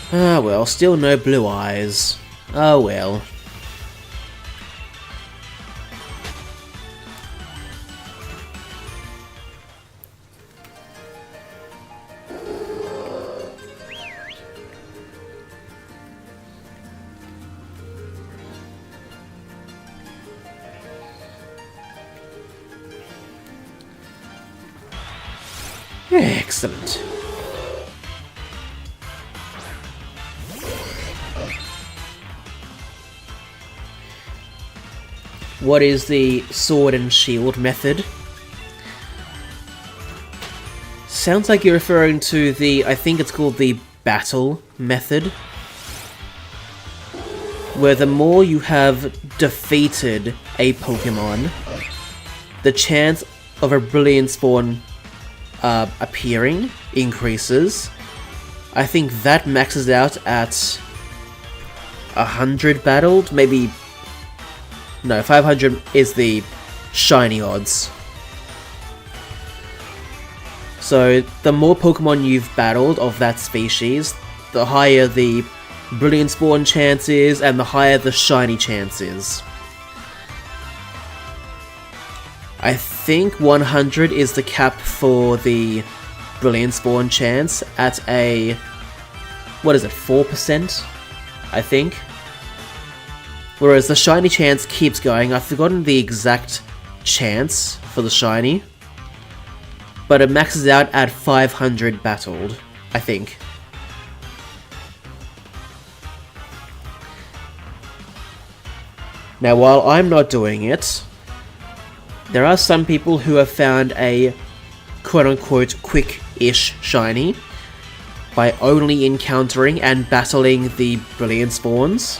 Ah well, still no blue eyes. Oh well. Excellent. What is the sword and shield method? Sounds like you're referring to the, I think it's called the battle method, where the more you have defeated a Pokemon, the chance of a Brilliant Spawn appearing increases. I think that maxes out at 100 battled, maybe. No, 500 is the shiny odds. So the more Pokemon you've battled of that species, the higher the Brilliant Spawn chance is, and the higher the shiny chance is. I think 100 is the cap for the Brilliant Spawn chance at a... what is it, 4%? I think. Whereas the shiny chance keeps going. I've forgotten the exact chance for the shiny, but it maxes out at 500 battled, I think. Now, while I'm not doing it, there are some people who have found a quote-unquote quick-ish shiny by only encountering and battling the Brilliant Spawns.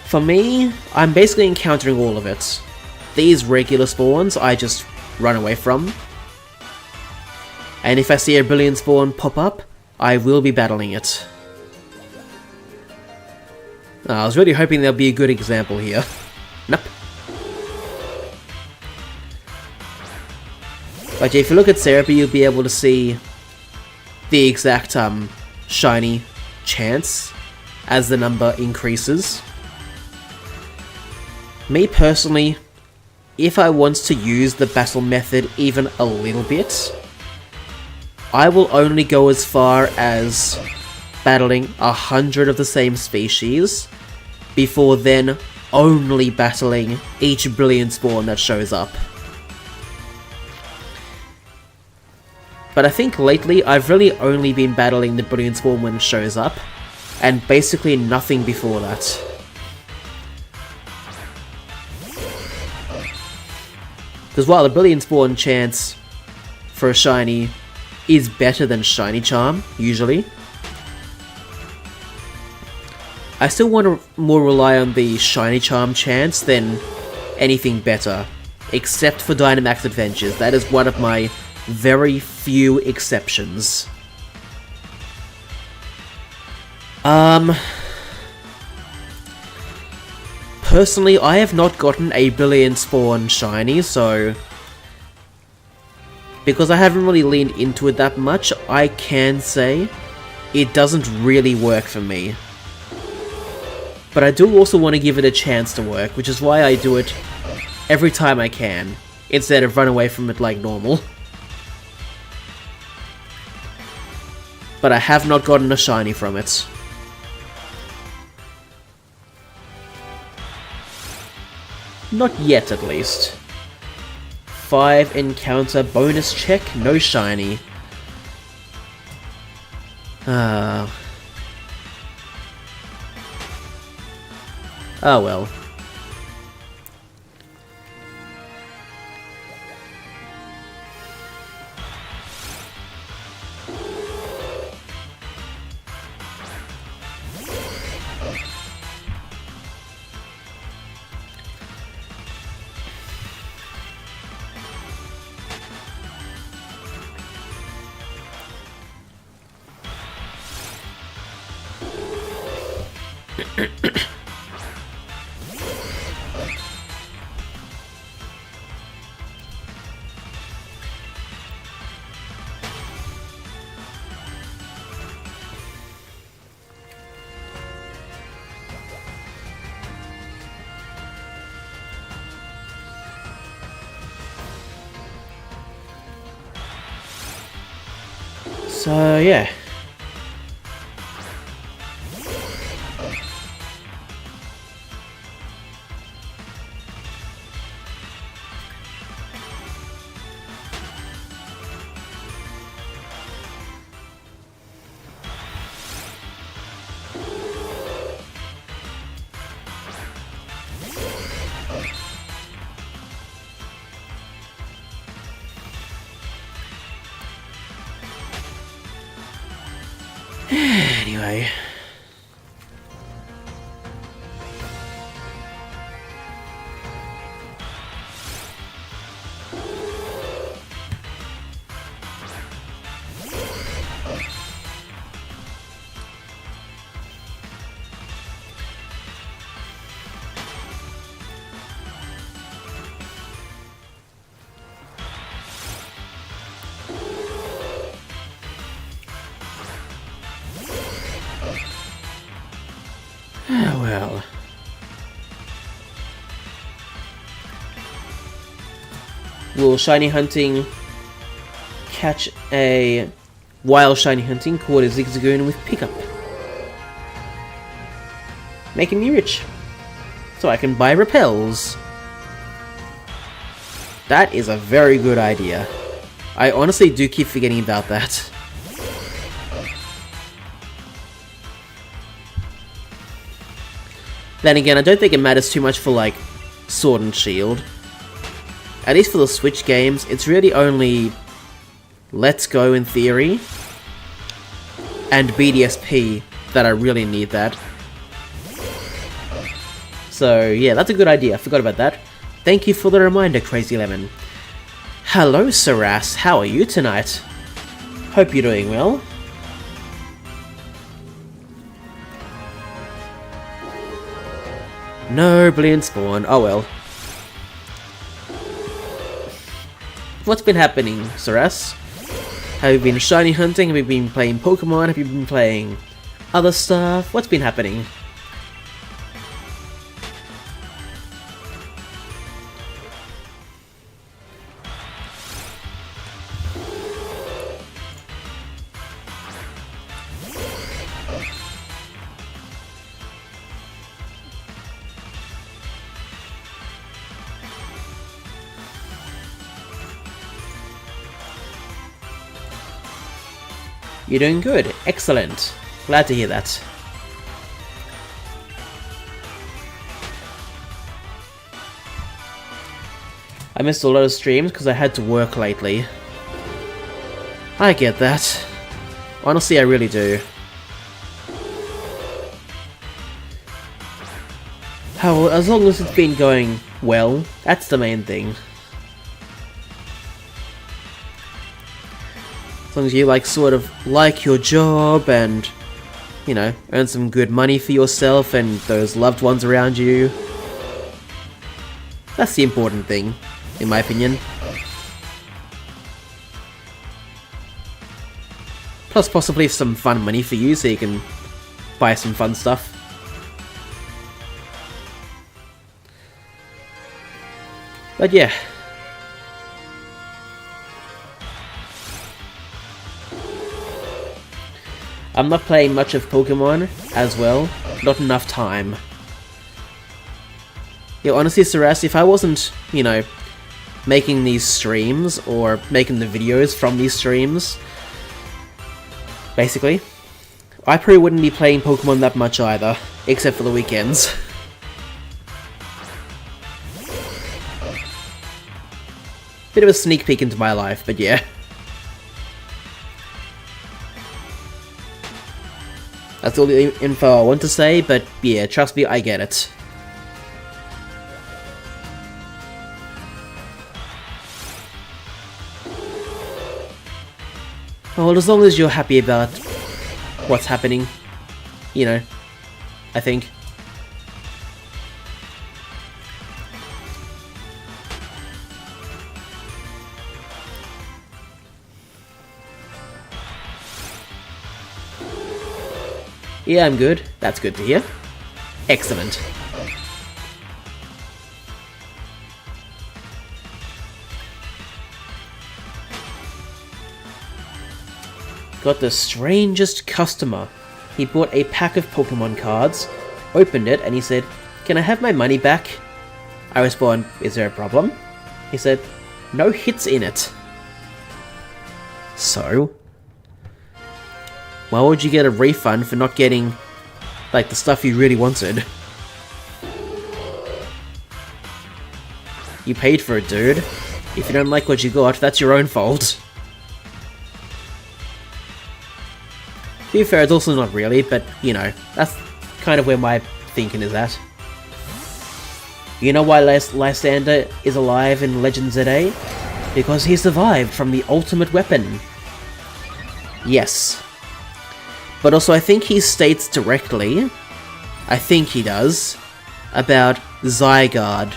For me, I'm basically encountering all of it. These regular spawns I just run away from. And if I see a Brilliant Spawn pop up, I will be battling it. I was really hoping there'll be a good example here. Nope. But if you look at Therapy, you'll be able to see the exact shiny chance as the number increases. Me personally, if I want to use the battle method even a little bit, I will only go as far as battling 100 of the same species, before then only battling each Brilliant Spawn that shows up. But I think lately I've really only been battling the Brilliant Spawn when it shows up, and basically nothing before that. Because while the Brilliant Spawn chance for a shiny is better than Shiny Charm, usually, I still want to more rely on the Shiny Charm chance than anything better, except for Dynamax Adventures. That is one of my very few exceptions. Personally, I have not gotten a Brilliant Spawn shiny, so because I haven't really leaned into it that much, I can say it doesn't really work for me. But I do also want to give it a chance to work, which is why I do it every time I can, instead of run away from it like normal. But I have not gotten a shiny from it. Not yet, at least. 5 encounter bonus check, no shiny. Oh well. So, yeah. Anyway. Oh well. Will shiny hunting catch a wild shiny hunting called a Zigzagoon with pickup? Making me rich. So I can buy repels. That is a very good idea. I honestly do keep forgetting about that. Then again, I don't think it matters too much for, like, Sword and Shield. At least for the Switch games, it's really only Let's Go in theory and BDSP that I really need that. So, yeah, that's a good idea. I forgot about that. Thank you for the reminder, Crazy Lemon. Hello, Saras. How are you tonight? Hope you're doing well. No Brilliant Spawn. Oh well. What's been happening, Saras? Have you been shiny hunting? Have you been playing Pokemon? Have you been playing other stuff? What's been happening? You're doing good. Excellent. Glad to hear that. I missed a lot of streams because I had to work lately. I get that. Honestly, I really do. Oh, as long as it's been going well, that's the main thing. As long as you, like, sort of like your job and, you know, earn some good money for yourself and those loved ones around you. That's the important thing, in my opinion. Plus possibly some fun money for you so you can buy some fun stuff. But yeah. I'm not playing much of Pokemon as well. Not enough time. Yeah, honestly, Saras, if I wasn't, you know, making these streams or making the videos from these streams, basically, I probably wouldn't be playing Pokemon that much either, except for the weekends. Bit of a sneak peek into my life, but yeah. That's all the info I want to say, but yeah, trust me, I get it. Well, as long as you're happy about what's happening, you know, I think. Yeah, I'm good. That's good to hear. Excellent. Got the strangest customer. He bought a pack of Pokemon cards, opened it, and he said, "Can I have my money back?" I respond, "Is there a problem?" He said, "No hits in it." So? Why would you get a refund for not getting, like, the stuff you really wanted? You paid for it, dude. If you don't like what you got, that's your own fault. To be fair, it's also not really, but, you know, that's kind of where my thinking is at. You know why Lysander is alive in Legend ZA? Because he survived from the ultimate weapon. Yes. But also I think he states directly, I think he does, about Zygarde.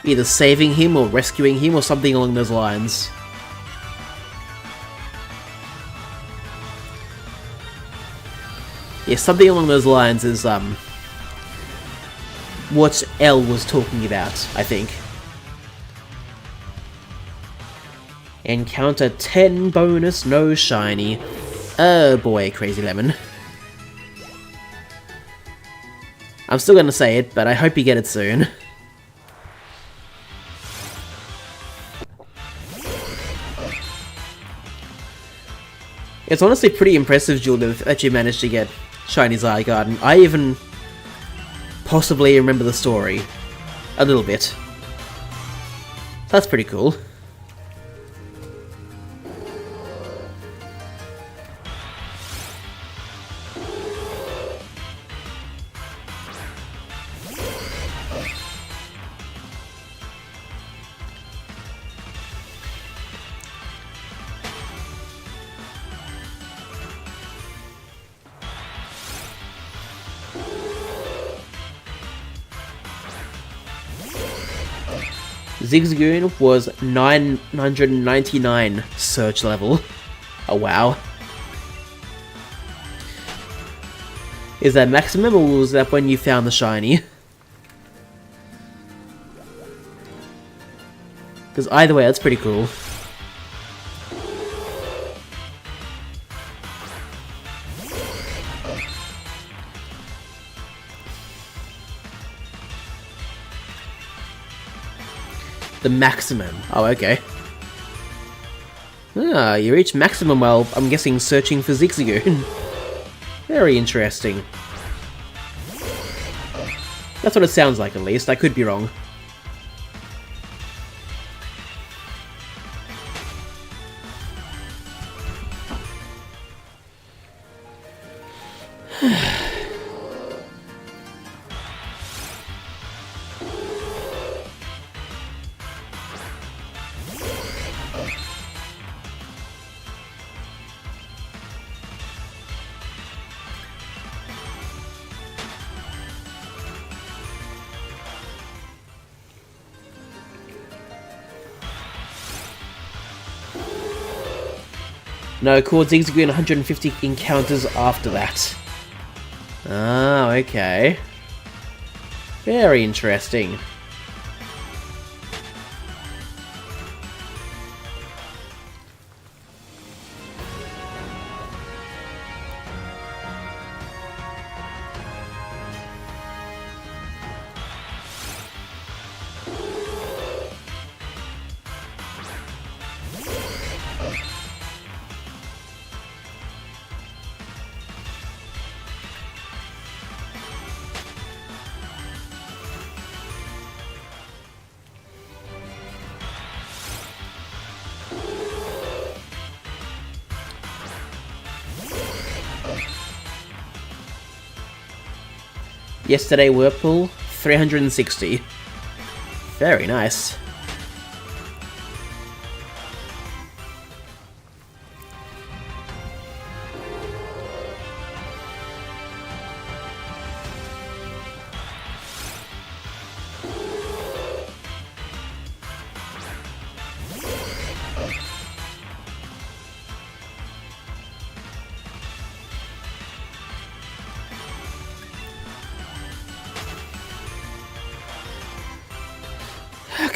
Either saving him or rescuing him or something along those lines. Yeah, something along those lines is what L was talking about, I think. Encounter 10 bonus, no shiny. Oh boy, Crazy Lemon. I'm still gonna say it, but I hope you get it soon. It's honestly pretty impressive, Julia, that you managed to get shiny Zygarde, and I even possibly remember the story a little bit. That's pretty cool. Zigzagoon was 999 search level. Oh wow. Is that maximum, or was that when you found the shiny? Because either way, that's pretty cool. The maximum. Oh, okay. Ah, you reach maximum while, I'm guessing, searching for Zigzagoon. Very interesting. That's what it sounds like, at least. I could be wrong. No, caught Zigzagoon 150 encounters after that. Ah, okay. Very interesting. Yesterday Whirlpool, 360. Very nice.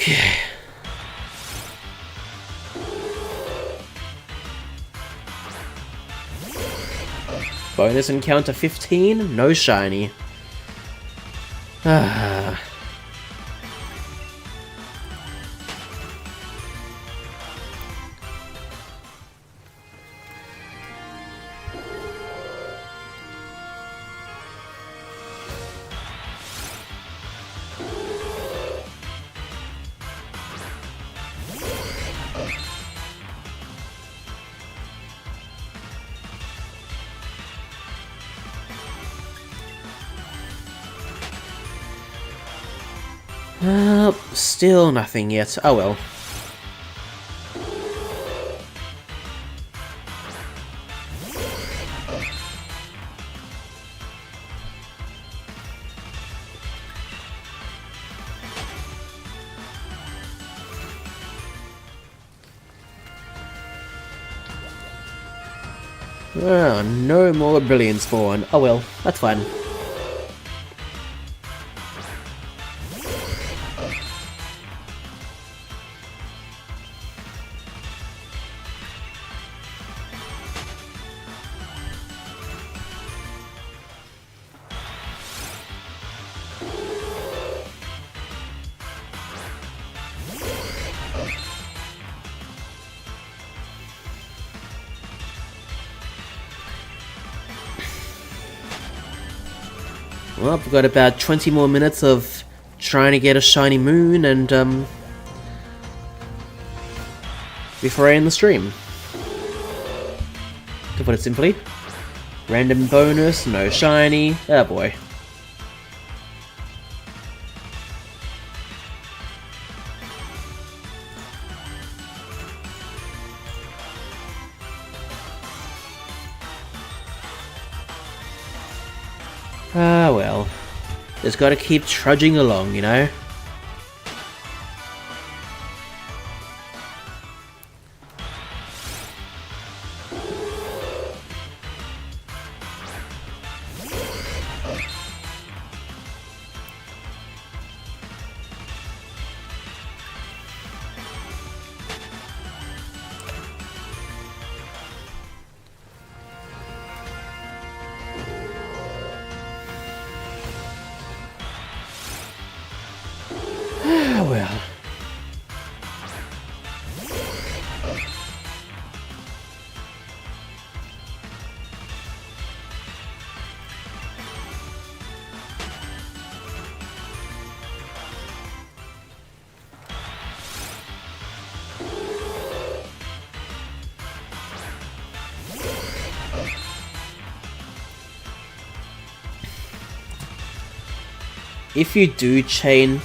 Okay. Bonus encounter 15, no shiny. Ah. Still nothing yet. Oh well. Oh, no more Brilliant Spawn. Oh well, that's fine. Well, we've got about 20 more minutes of trying to get a shiny moon and, before I end the stream. To put it simply. Random bonus, no shiny. Oh boy. Ah well. Just gotta keep trudging along, you know? Ah well. If you do chain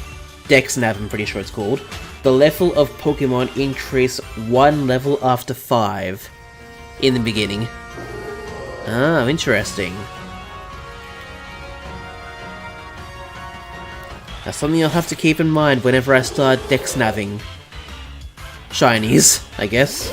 Dexnav, I'm pretty sure it's called, the level of Pokemon increase 1 level after 5 in the beginning. Ah, interesting. That's something I'll have to keep in mind whenever I start Dexnaving shinies, I guess.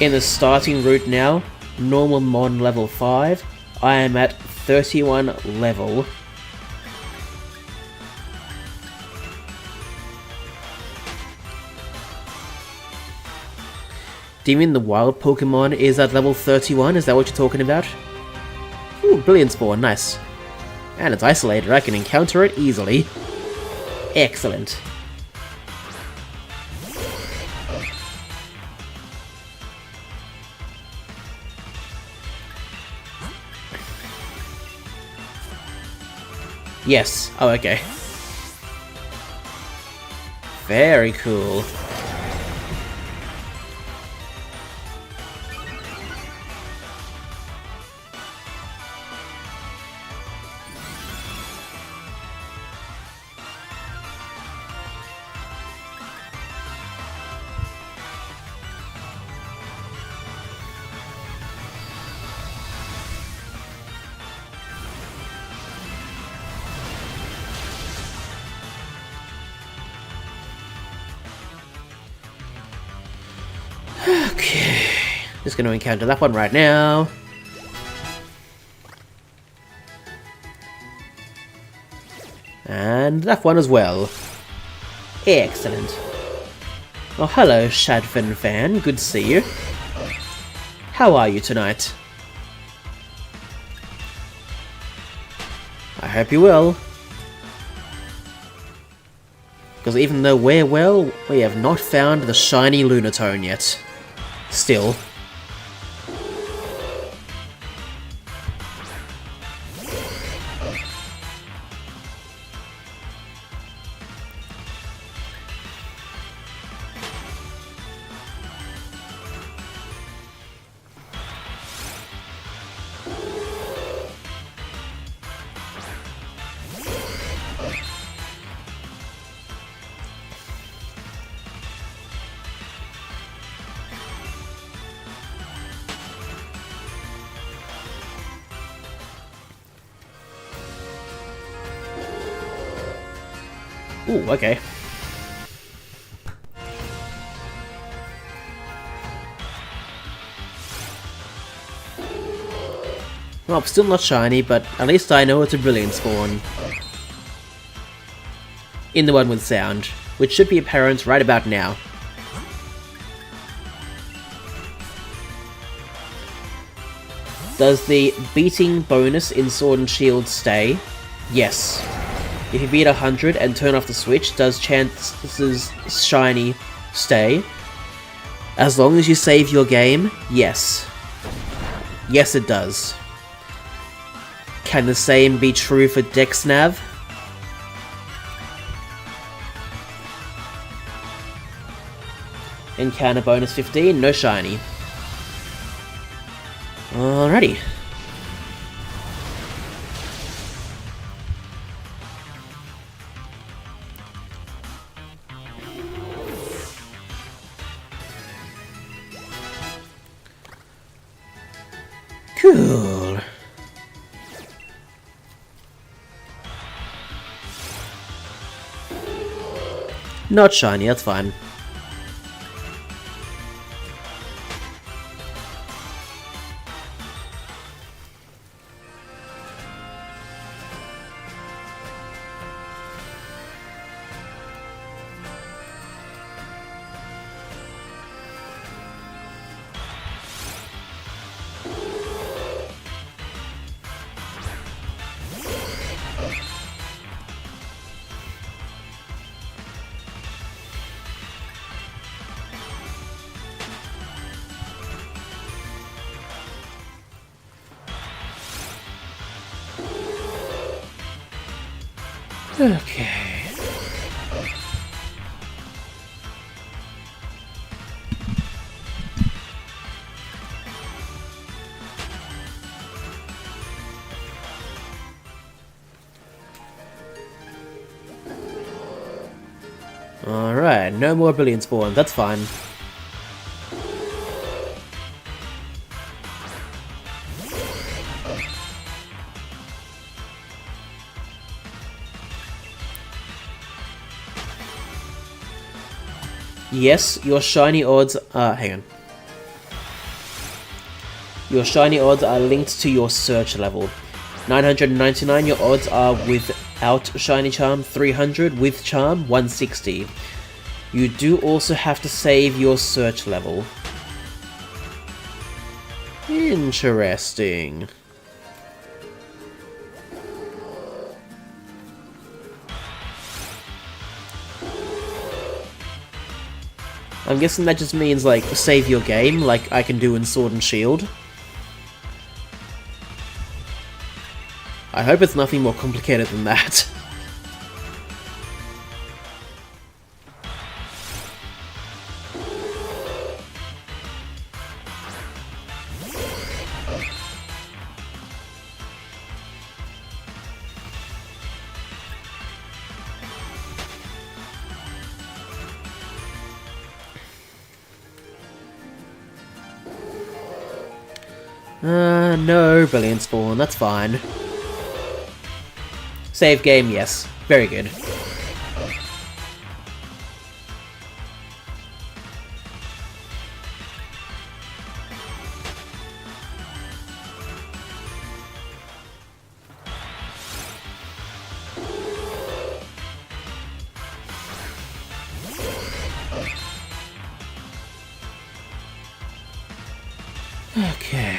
In the starting route now, normal Mon level 5, I am at 31 level. Do you mean the wild Pokemon is at level 31? Is that what you're talking about? Ooh, Brilliant Spawn, nice. And it's isolated, I can encounter it easily. Excellent. Yes. Oh, okay. Very cool. Okay, just going to encounter that one right now. And that one as well. Excellent. Oh, hello, Shadfin fan. Good to see you. How are you tonight? I hope you will. Because even though we're well, we have not found the shiny Lunatone yet. Still. Ooh, okay. Well, still not shiny, but at least I know it's a Brilliant Spawn. In the one with sound, which should be apparent right about now. Does the beating bonus in Sword and Shield stay? Yes. If you beat 100 and turn off the switch, does Chance's shiny stay? As long as you save your game, yes. Yes, it does. Can the same be true for Dexnav? Encounter bonus 15, no shiny. Alrighty. Cool. Not shiny, that's fine. Okay. Alright, no more Brilliant Spawn, that's fine. Yes, your shiny odds are... hang on. Your shiny odds are linked to your search level. 999, your odds are without shiny charm. 300 with charm. 160. You do also have to save your search level. Interesting. I'm guessing that just means, like, save your game, like I can do in Sword and Shield. I hope it's nothing more complicated than that. No, Brilliant Spawn, that's fine. Save game, yes. Very good. Okay.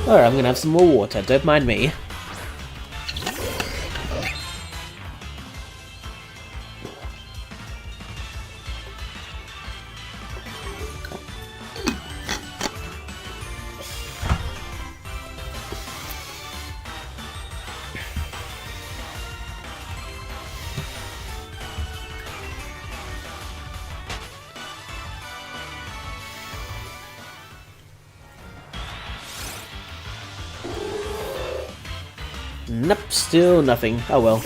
Alright, I'm gonna have some more water, don't mind me. Nope, still nothing. Oh well.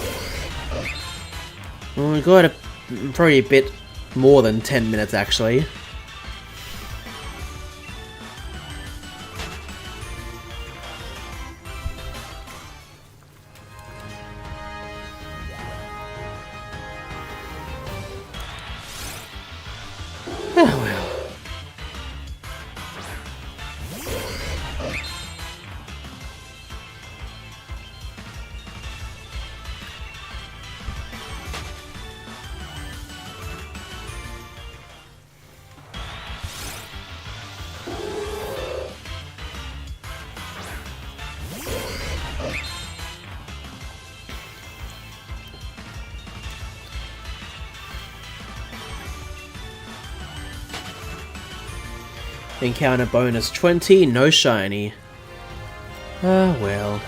We got probably a bit more than 10 minutes actually. Oh well. Encounter bonus 20, no shiny. Ah, well.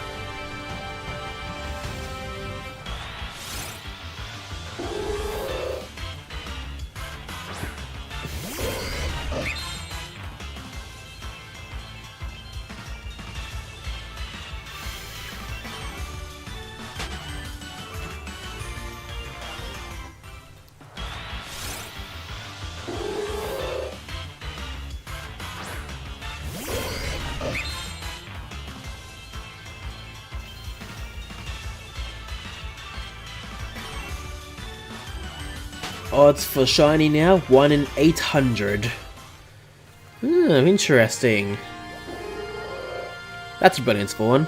Odds for shiny now, 1 in 800. Interesting. That's a brilliant spawn.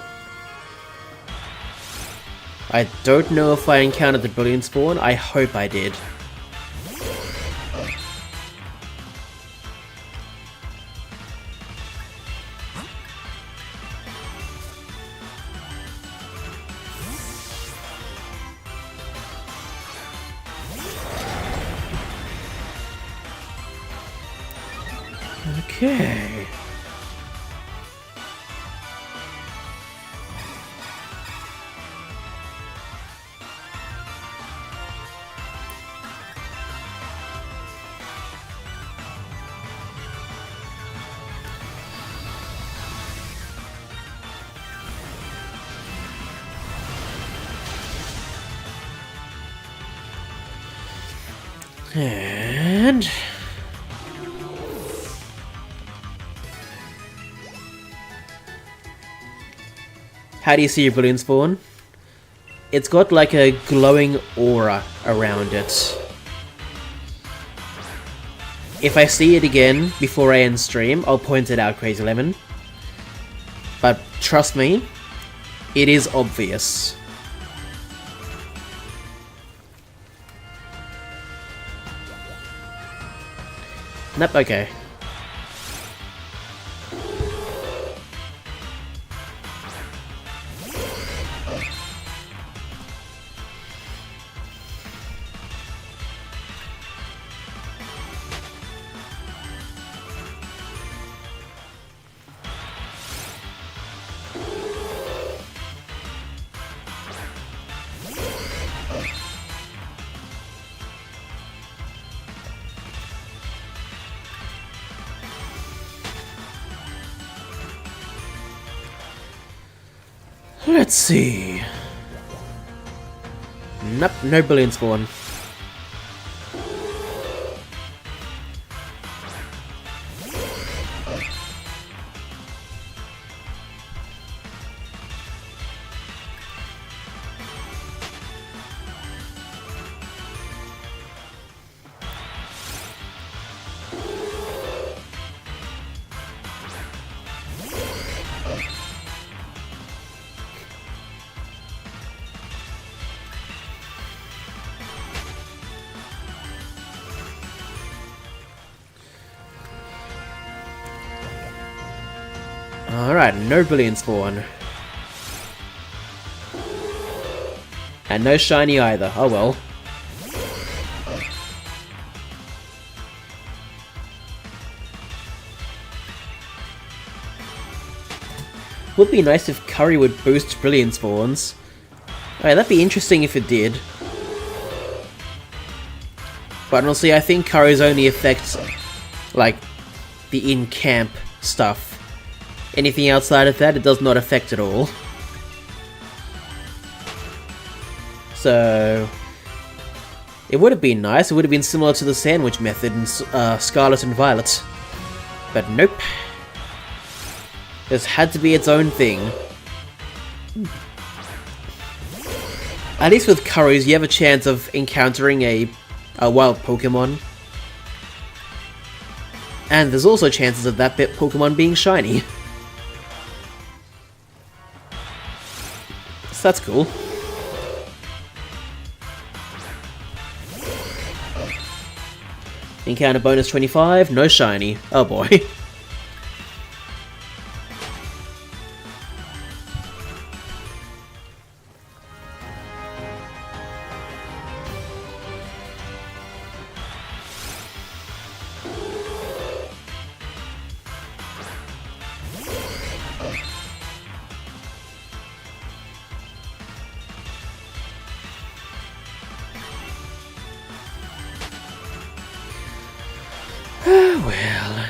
I don't know if I encountered the brilliant spawn, I hope I did. Okay. And how do you see your balloon spawn? It's got like a glowing aura around it. If I see it again before I end stream, I'll point it out, Crazy Lemon. But trust me, it is obvious. Nope, okay. Let's see. Nope, no balloon spawn. Alright, no Brilliant Spawn. And no shiny either, oh well. Would be nice if Curry would boost Brilliant Spawns. Alright, that'd be interesting if it did. But honestly, I think Curry's only affects, like, the in-camp stuff. Anything outside of that, it does not affect at all. So... it would have been nice, it would have been similar to the sandwich method in Scarlet and Violet. But nope. This had to be its own thing. At least with Curries, you have a chance of encountering a wild Pokemon. And there's also chances of that bit Pokemon being shiny. So that's cool. Encounter bonus 25, no shiny. Oh boy. Well...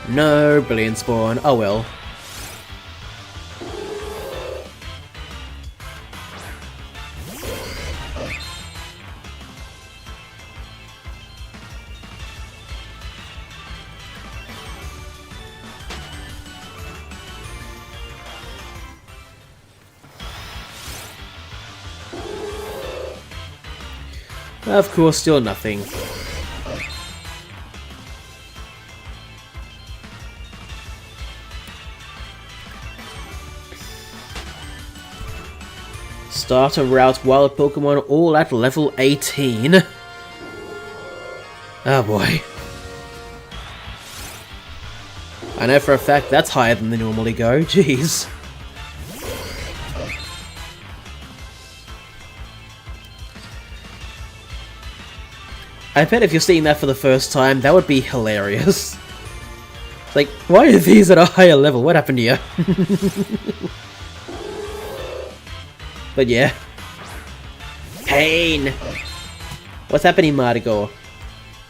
no Brilliant Spawn, oh well. Of course, still nothing. Start a route wild Pokemon all at level 18. Oh boy. I know for a fact that's higher than they normally go, jeez. I bet if you're seeing that for the first time, that would be hilarious. It's like, why are these at a higher level? What happened here? But yeah. Pain! What's happening, Mardigo?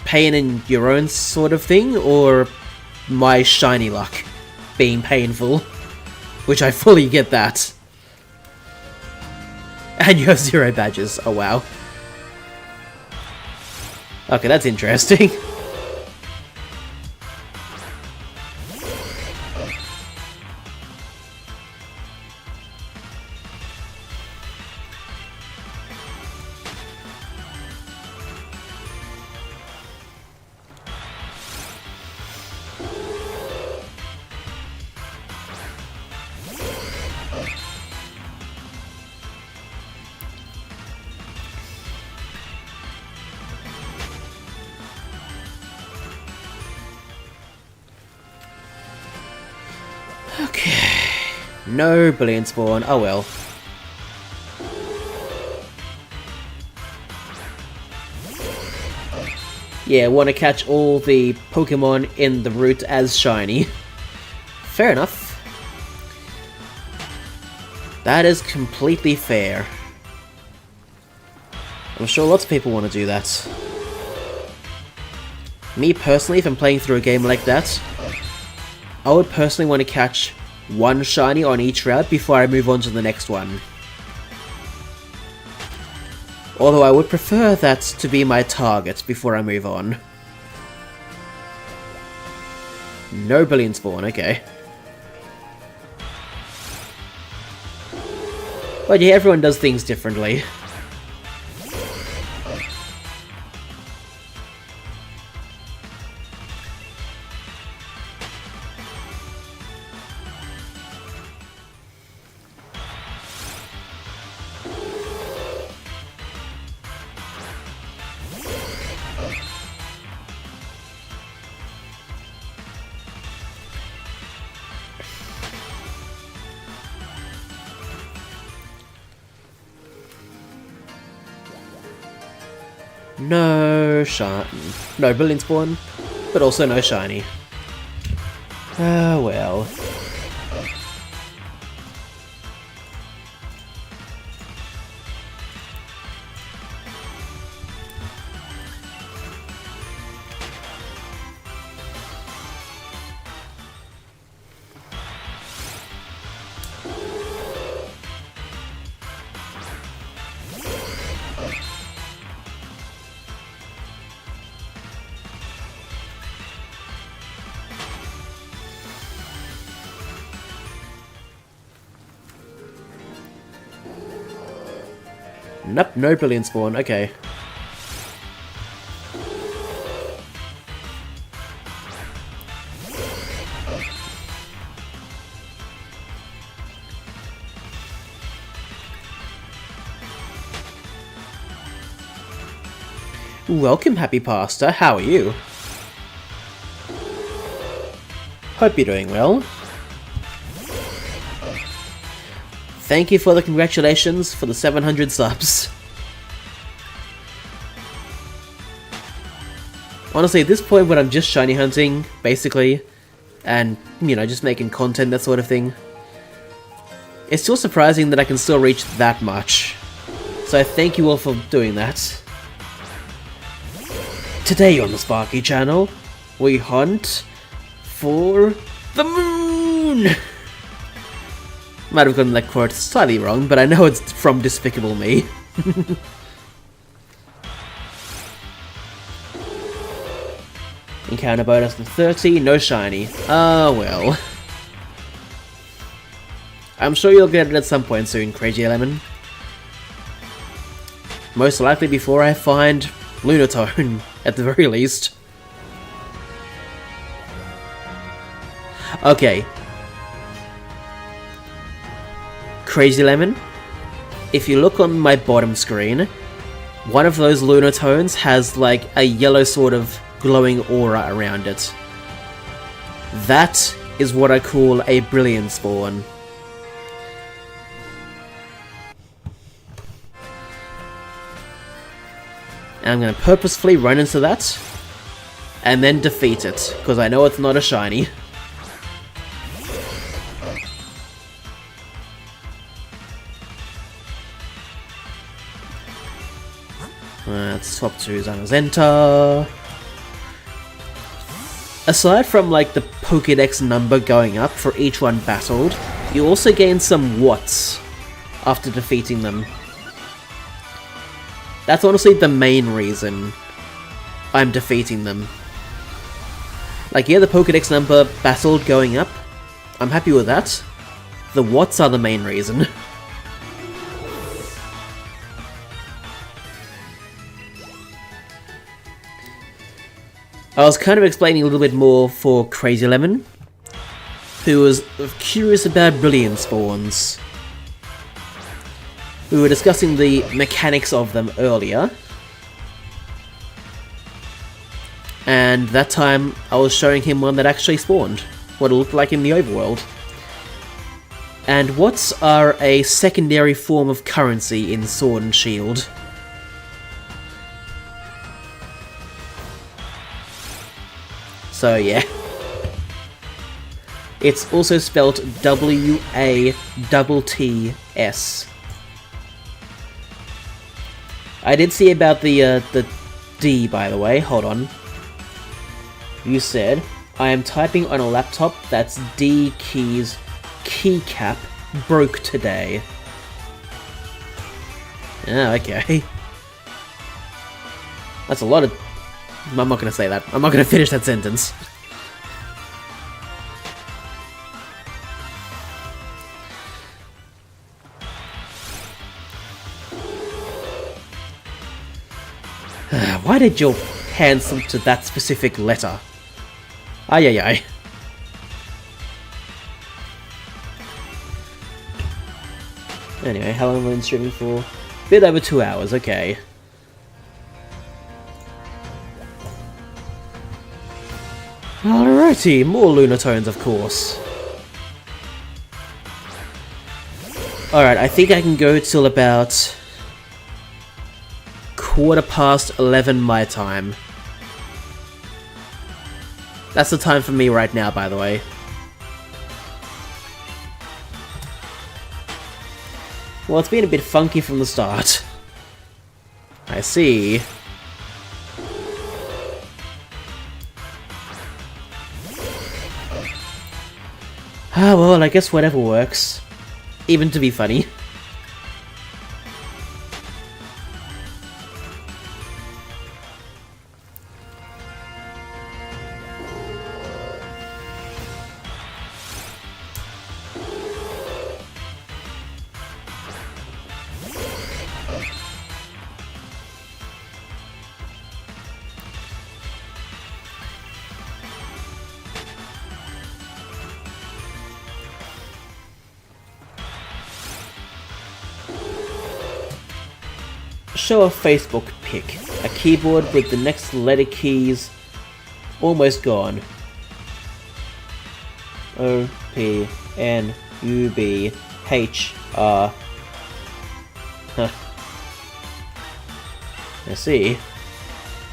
Pain in your own sort of thing, or my shiny luck being painful? Which I fully get that. And you have 0 badges, oh wow. Okay, that's interesting. Okay. No Brilliant Spawn, oh well. Yeah, want to catch all the Pokemon in the route as shiny. Fair enough. That is completely fair. I'm sure lots of people want to do that. Me personally, if I'm playing through a game like that, I would personally want to catch one shiny on each route before I move on to the next one. Although I would prefer that to be my target before I move on. No Brilliant Spawn, okay. But yeah, everyone does things differently. No shiny. No Brilliant Spawn, but also no shiny. Ah, well. Nope, no Brilliant Spawn, okay. Welcome, Happy Pastor, how are you? Hope you're doing well. Thank you for the congratulations for the 700 subs. Honestly, at this point when I'm just shiny hunting, basically, and, you know, just making content, that sort of thing, it's still surprising that I can still reach that much. So thank you all for doing that. Today on the Sparky channel, we hunt for the moon! Might have gotten that quote slightly wrong, but I know it's from Despicable Me. Encounter bonus of 30, no shiny. Ah, well. I'm sure you'll get it at some point soon, Crazy Lemon. Most likely before I find Lunatone, at the very least. Okay. Crazy Lemon, if you look on my bottom screen, one of those Lunatones has like a yellow sort of glowing aura around it. That is what I call a Brilliant Spawn. And I'm going to purposefully run into that, and then defeat it, because I know it's not a shiny. Let's swap to Zamazenta. Aside from like the Pokédex number going up for each one battled, you also gain some watts after defeating them. That's honestly the main reason I'm defeating them. Like, yeah, the Pokédex number battled going up. I'm happy with that. The watts are the main reason. I was kind of explaining a little bit more for Crazy Lemon, who was curious about Brilliant Spawns. We were discussing the mechanics of them earlier, and that time I was showing him one that actually spawned, what it looked like in the overworld. And watts are a secondary form of currency in Sword and Shield. So yeah. It's also spelt W-A-T-T-S. I did see about the D, by the way. Hold on. You said, I am typing on a laptop that's D keys keycap broke today. Ah, okay. That's a lot of... I'm not gonna say that. I'm not gonna finish that sentence. Why did your hand slip to that specific letter? Ay ay ay. Anyway, how long have I been streaming for? A bit over 2 hours, okay. Alrighty, more Lunatones, of course. Alright, I think I can go till about 11:15 my time. That's the time for me right now, by the way. Well, it's been a bit funky from the start. I see. Ah, well, I guess whatever works. Even to be funny. Show a Facebook pic. A keyboard with the next letter keys almost gone. O, P, N, U, B, H, R. Huh. I see.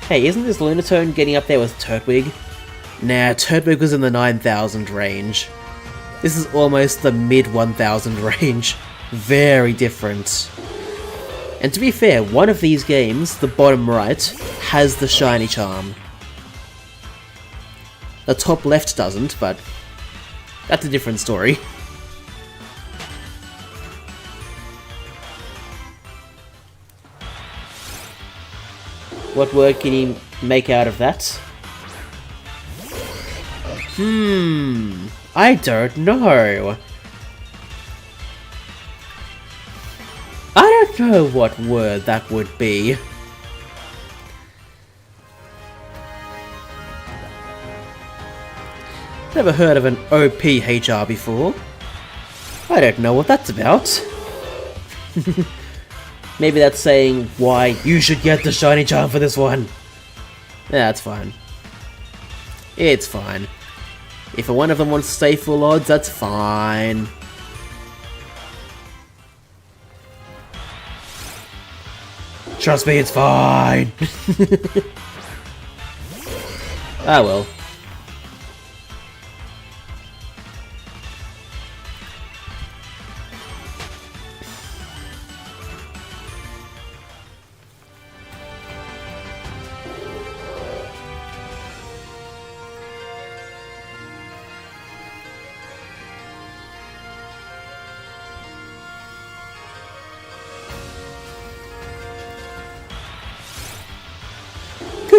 Hey, isn't this Lunatone getting up there with Turtwig? Nah, Turtwig was in the 9,000 range. This is almost the mid-1000 range. Very different. And to be fair, one of these games, the bottom right, has the shiny charm. The top left doesn't, but that's a different story. What word can you make out of that? I don't know. I don't know what word that would be. Never heard of an OPHR before. I don't know what that's about. Maybe that's saying why you should get the shiny charm for this one. Yeah, that's fine. It's fine. If one of them wants to stay full odds, that's fine. Trust me, it's fine! Ah well.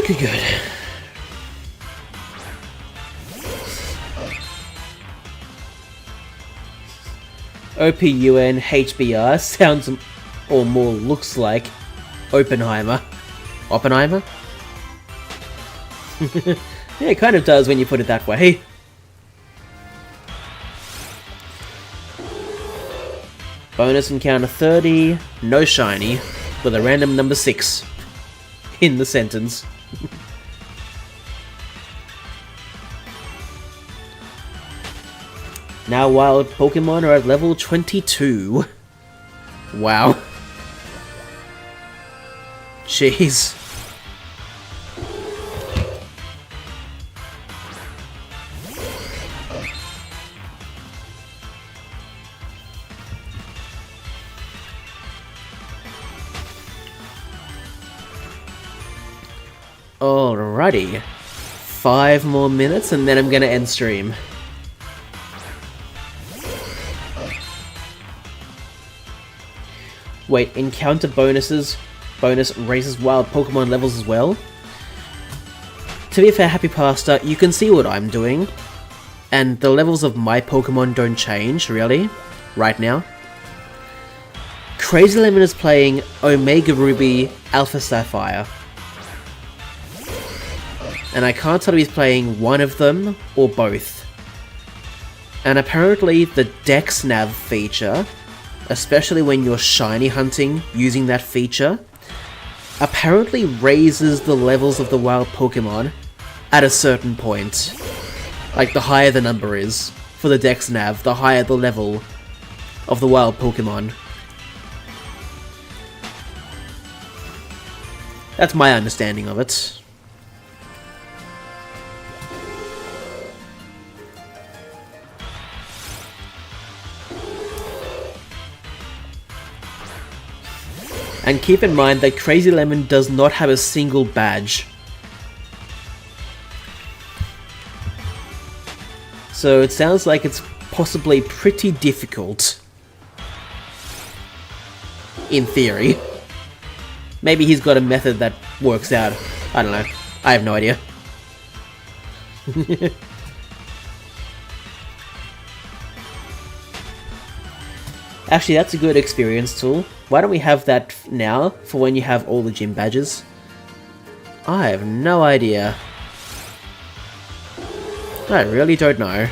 Good. OPUN HBR sounds or more looks like Oppenheimer. Oppenheimer? Yeah, it kind of does when you put it that way. Bonus encounter 30, no shiny, with a random number 6 in the sentence. Now wild Pokemon are at level 22. Wow. Jeez. Alrighty. 5 more minutes and then I'm gonna end stream. Wait, encounter bonus raises wild Pokemon levels as well? To be fair, Happy Pastor, you can see what I'm doing. And the levels of my Pokemon don't change, really, right now. Crazy Lemon is playing Omega Ruby Alpha Sapphire. And I can't tell if he's playing one of them or both. And apparently the Dex Nav feature, especially when you're shiny hunting using that feature, apparently raises the levels of the wild Pokemon at a certain point. Like, the higher the number is for the Dex Nav, the higher the level of the wild Pokemon. That's my understanding of it. And keep in mind that Crazy Lemon does not have a single badge. So it sounds like it's possibly pretty difficult. In theory. Maybe he's got a method that works out. I don't know. I have no idea. Actually, that's a good experience tool. Why don't we have that now for when you have all the gym badges? I have no idea. I really don't know.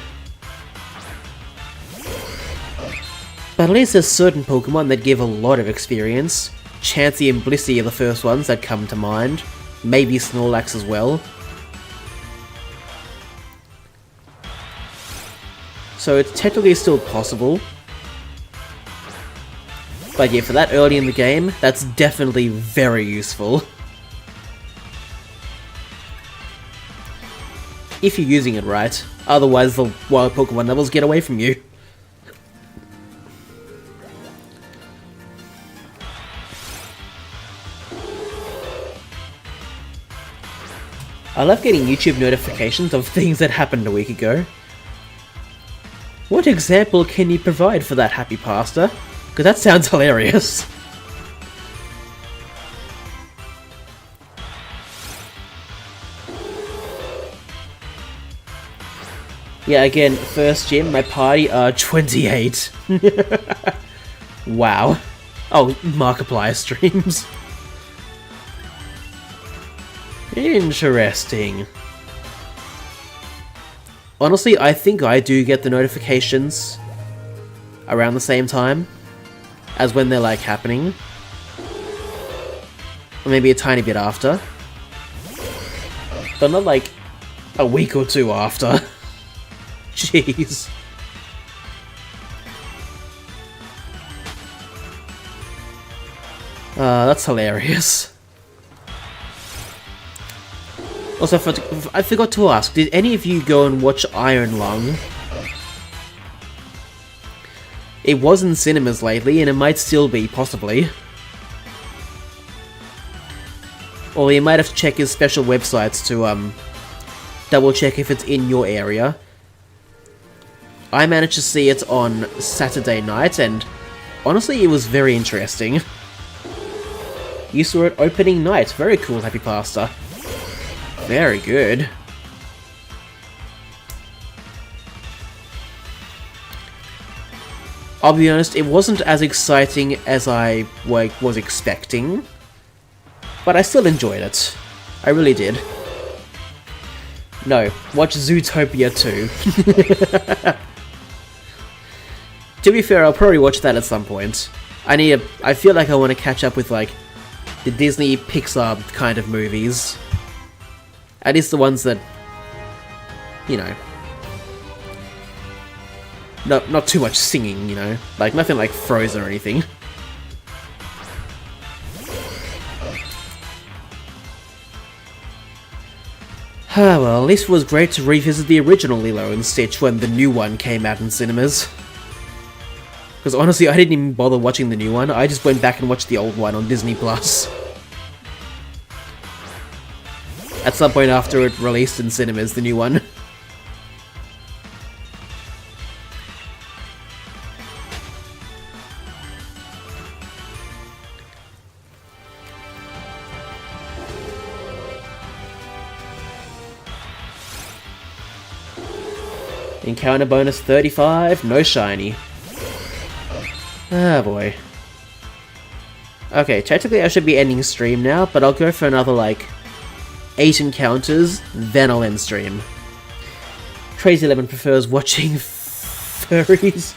But at least there's certain Pokemon that give a lot of experience. Chansey and Blissey are the first ones that come to mind. Maybe Snorlax as well. So it's technically still possible. But yeah, for that early in the game, that's definitely very useful. If you're using it right. Otherwise the wild Pokemon levels get away from you. I love getting YouTube notifications of things that happened a week ago. What example can you provide for that, Happy Pasta? Because that sounds hilarious. Yeah, again, first gym, my party are 28. Wow. Oh, Markiplier streams. Interesting. Honestly, I think I do get the notifications around the same time as when they're like happening. Or maybe a tiny bit after. But not like a week or two after. Jeez. That's hilarious. Also, I forgot to ask, did any of you go and watch Iron Lung? It was in cinemas lately, and it might still be, possibly. Or you might have to check his special websites to, double check if it's in your area. I managed to see it on Saturday night, and honestly, it was very interesting. You saw it opening night. Very cool, Happy Pasta. Very good. I'll be honest, it wasn't as exciting as I was expecting, but I still enjoyed it. I really did. No, watch Zootopia 2. To be fair, I'll probably watch that at some point. I feel like I want to catch up with, like, the Disney Pixar kind of movies. At least the ones that, you know, not too much singing, you know, like nothing like Frozen or anything. Ah, well, at least it was great to revisit the original Lilo and Stitch when the new one came out in cinemas. Because honestly, I didn't even bother watching the new one, I just went back and watched the old one on Disney+. At some point after it released in cinemas, the new one. Encounter bonus 35, no shiny. Ah boy. Okay, technically I should be ending stream now, but I'll go for another, like, 8 encounters, then I'll end stream. Crazy Lemon prefers watching furries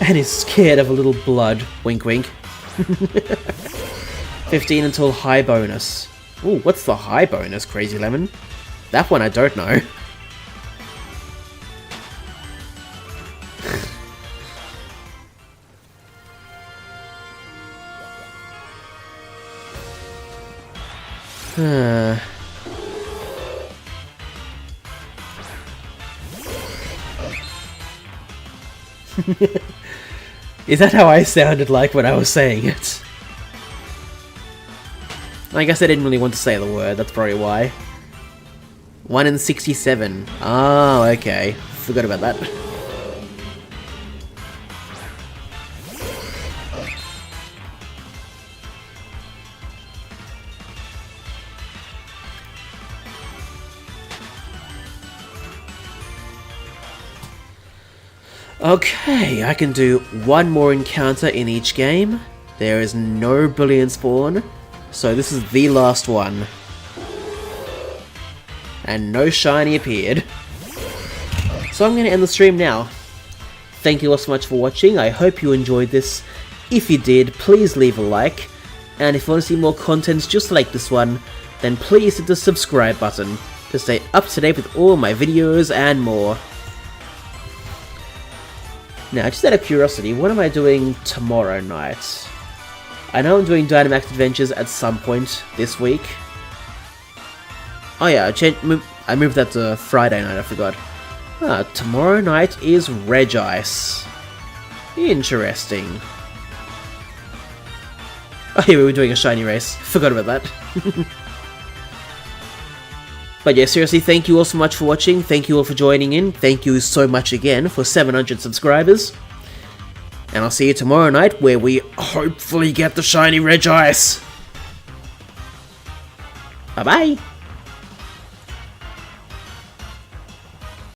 and is scared of a little blood. Wink wink. 15 until high bonus. Ooh, what's the high bonus, Crazy Lemon? That one I don't know. Is that how I sounded like when I was saying it? I guess I didn't really want to say the word, that's probably why. 1 in 67. Oh, okay. Forgot about that. Okay, I can do one more encounter in each game. There is no brilliant spawn, so this is the last one. And no shiny appeared. So I'm going to end the stream now. Thank you all so much for watching, I hope you enjoyed this. If you did, please leave a like. And if you want to see more content just like this one, then please hit the subscribe button to stay up to date with all my videos and more. Now, just out of curiosity, what am I doing tomorrow night? I know I'm doing Dynamax Adventures at some point this week. Oh yeah, I moved that to Friday night, I forgot. Tomorrow night is Regice. Interesting. Oh yeah, we were doing a shiny race. Forgot about that. But yeah, seriously, thank you all so much for watching, thank you all for joining in, thank you so much again for 700 subscribers. And I'll see you tomorrow night where we hopefully get the shiny Regice. Bye bye!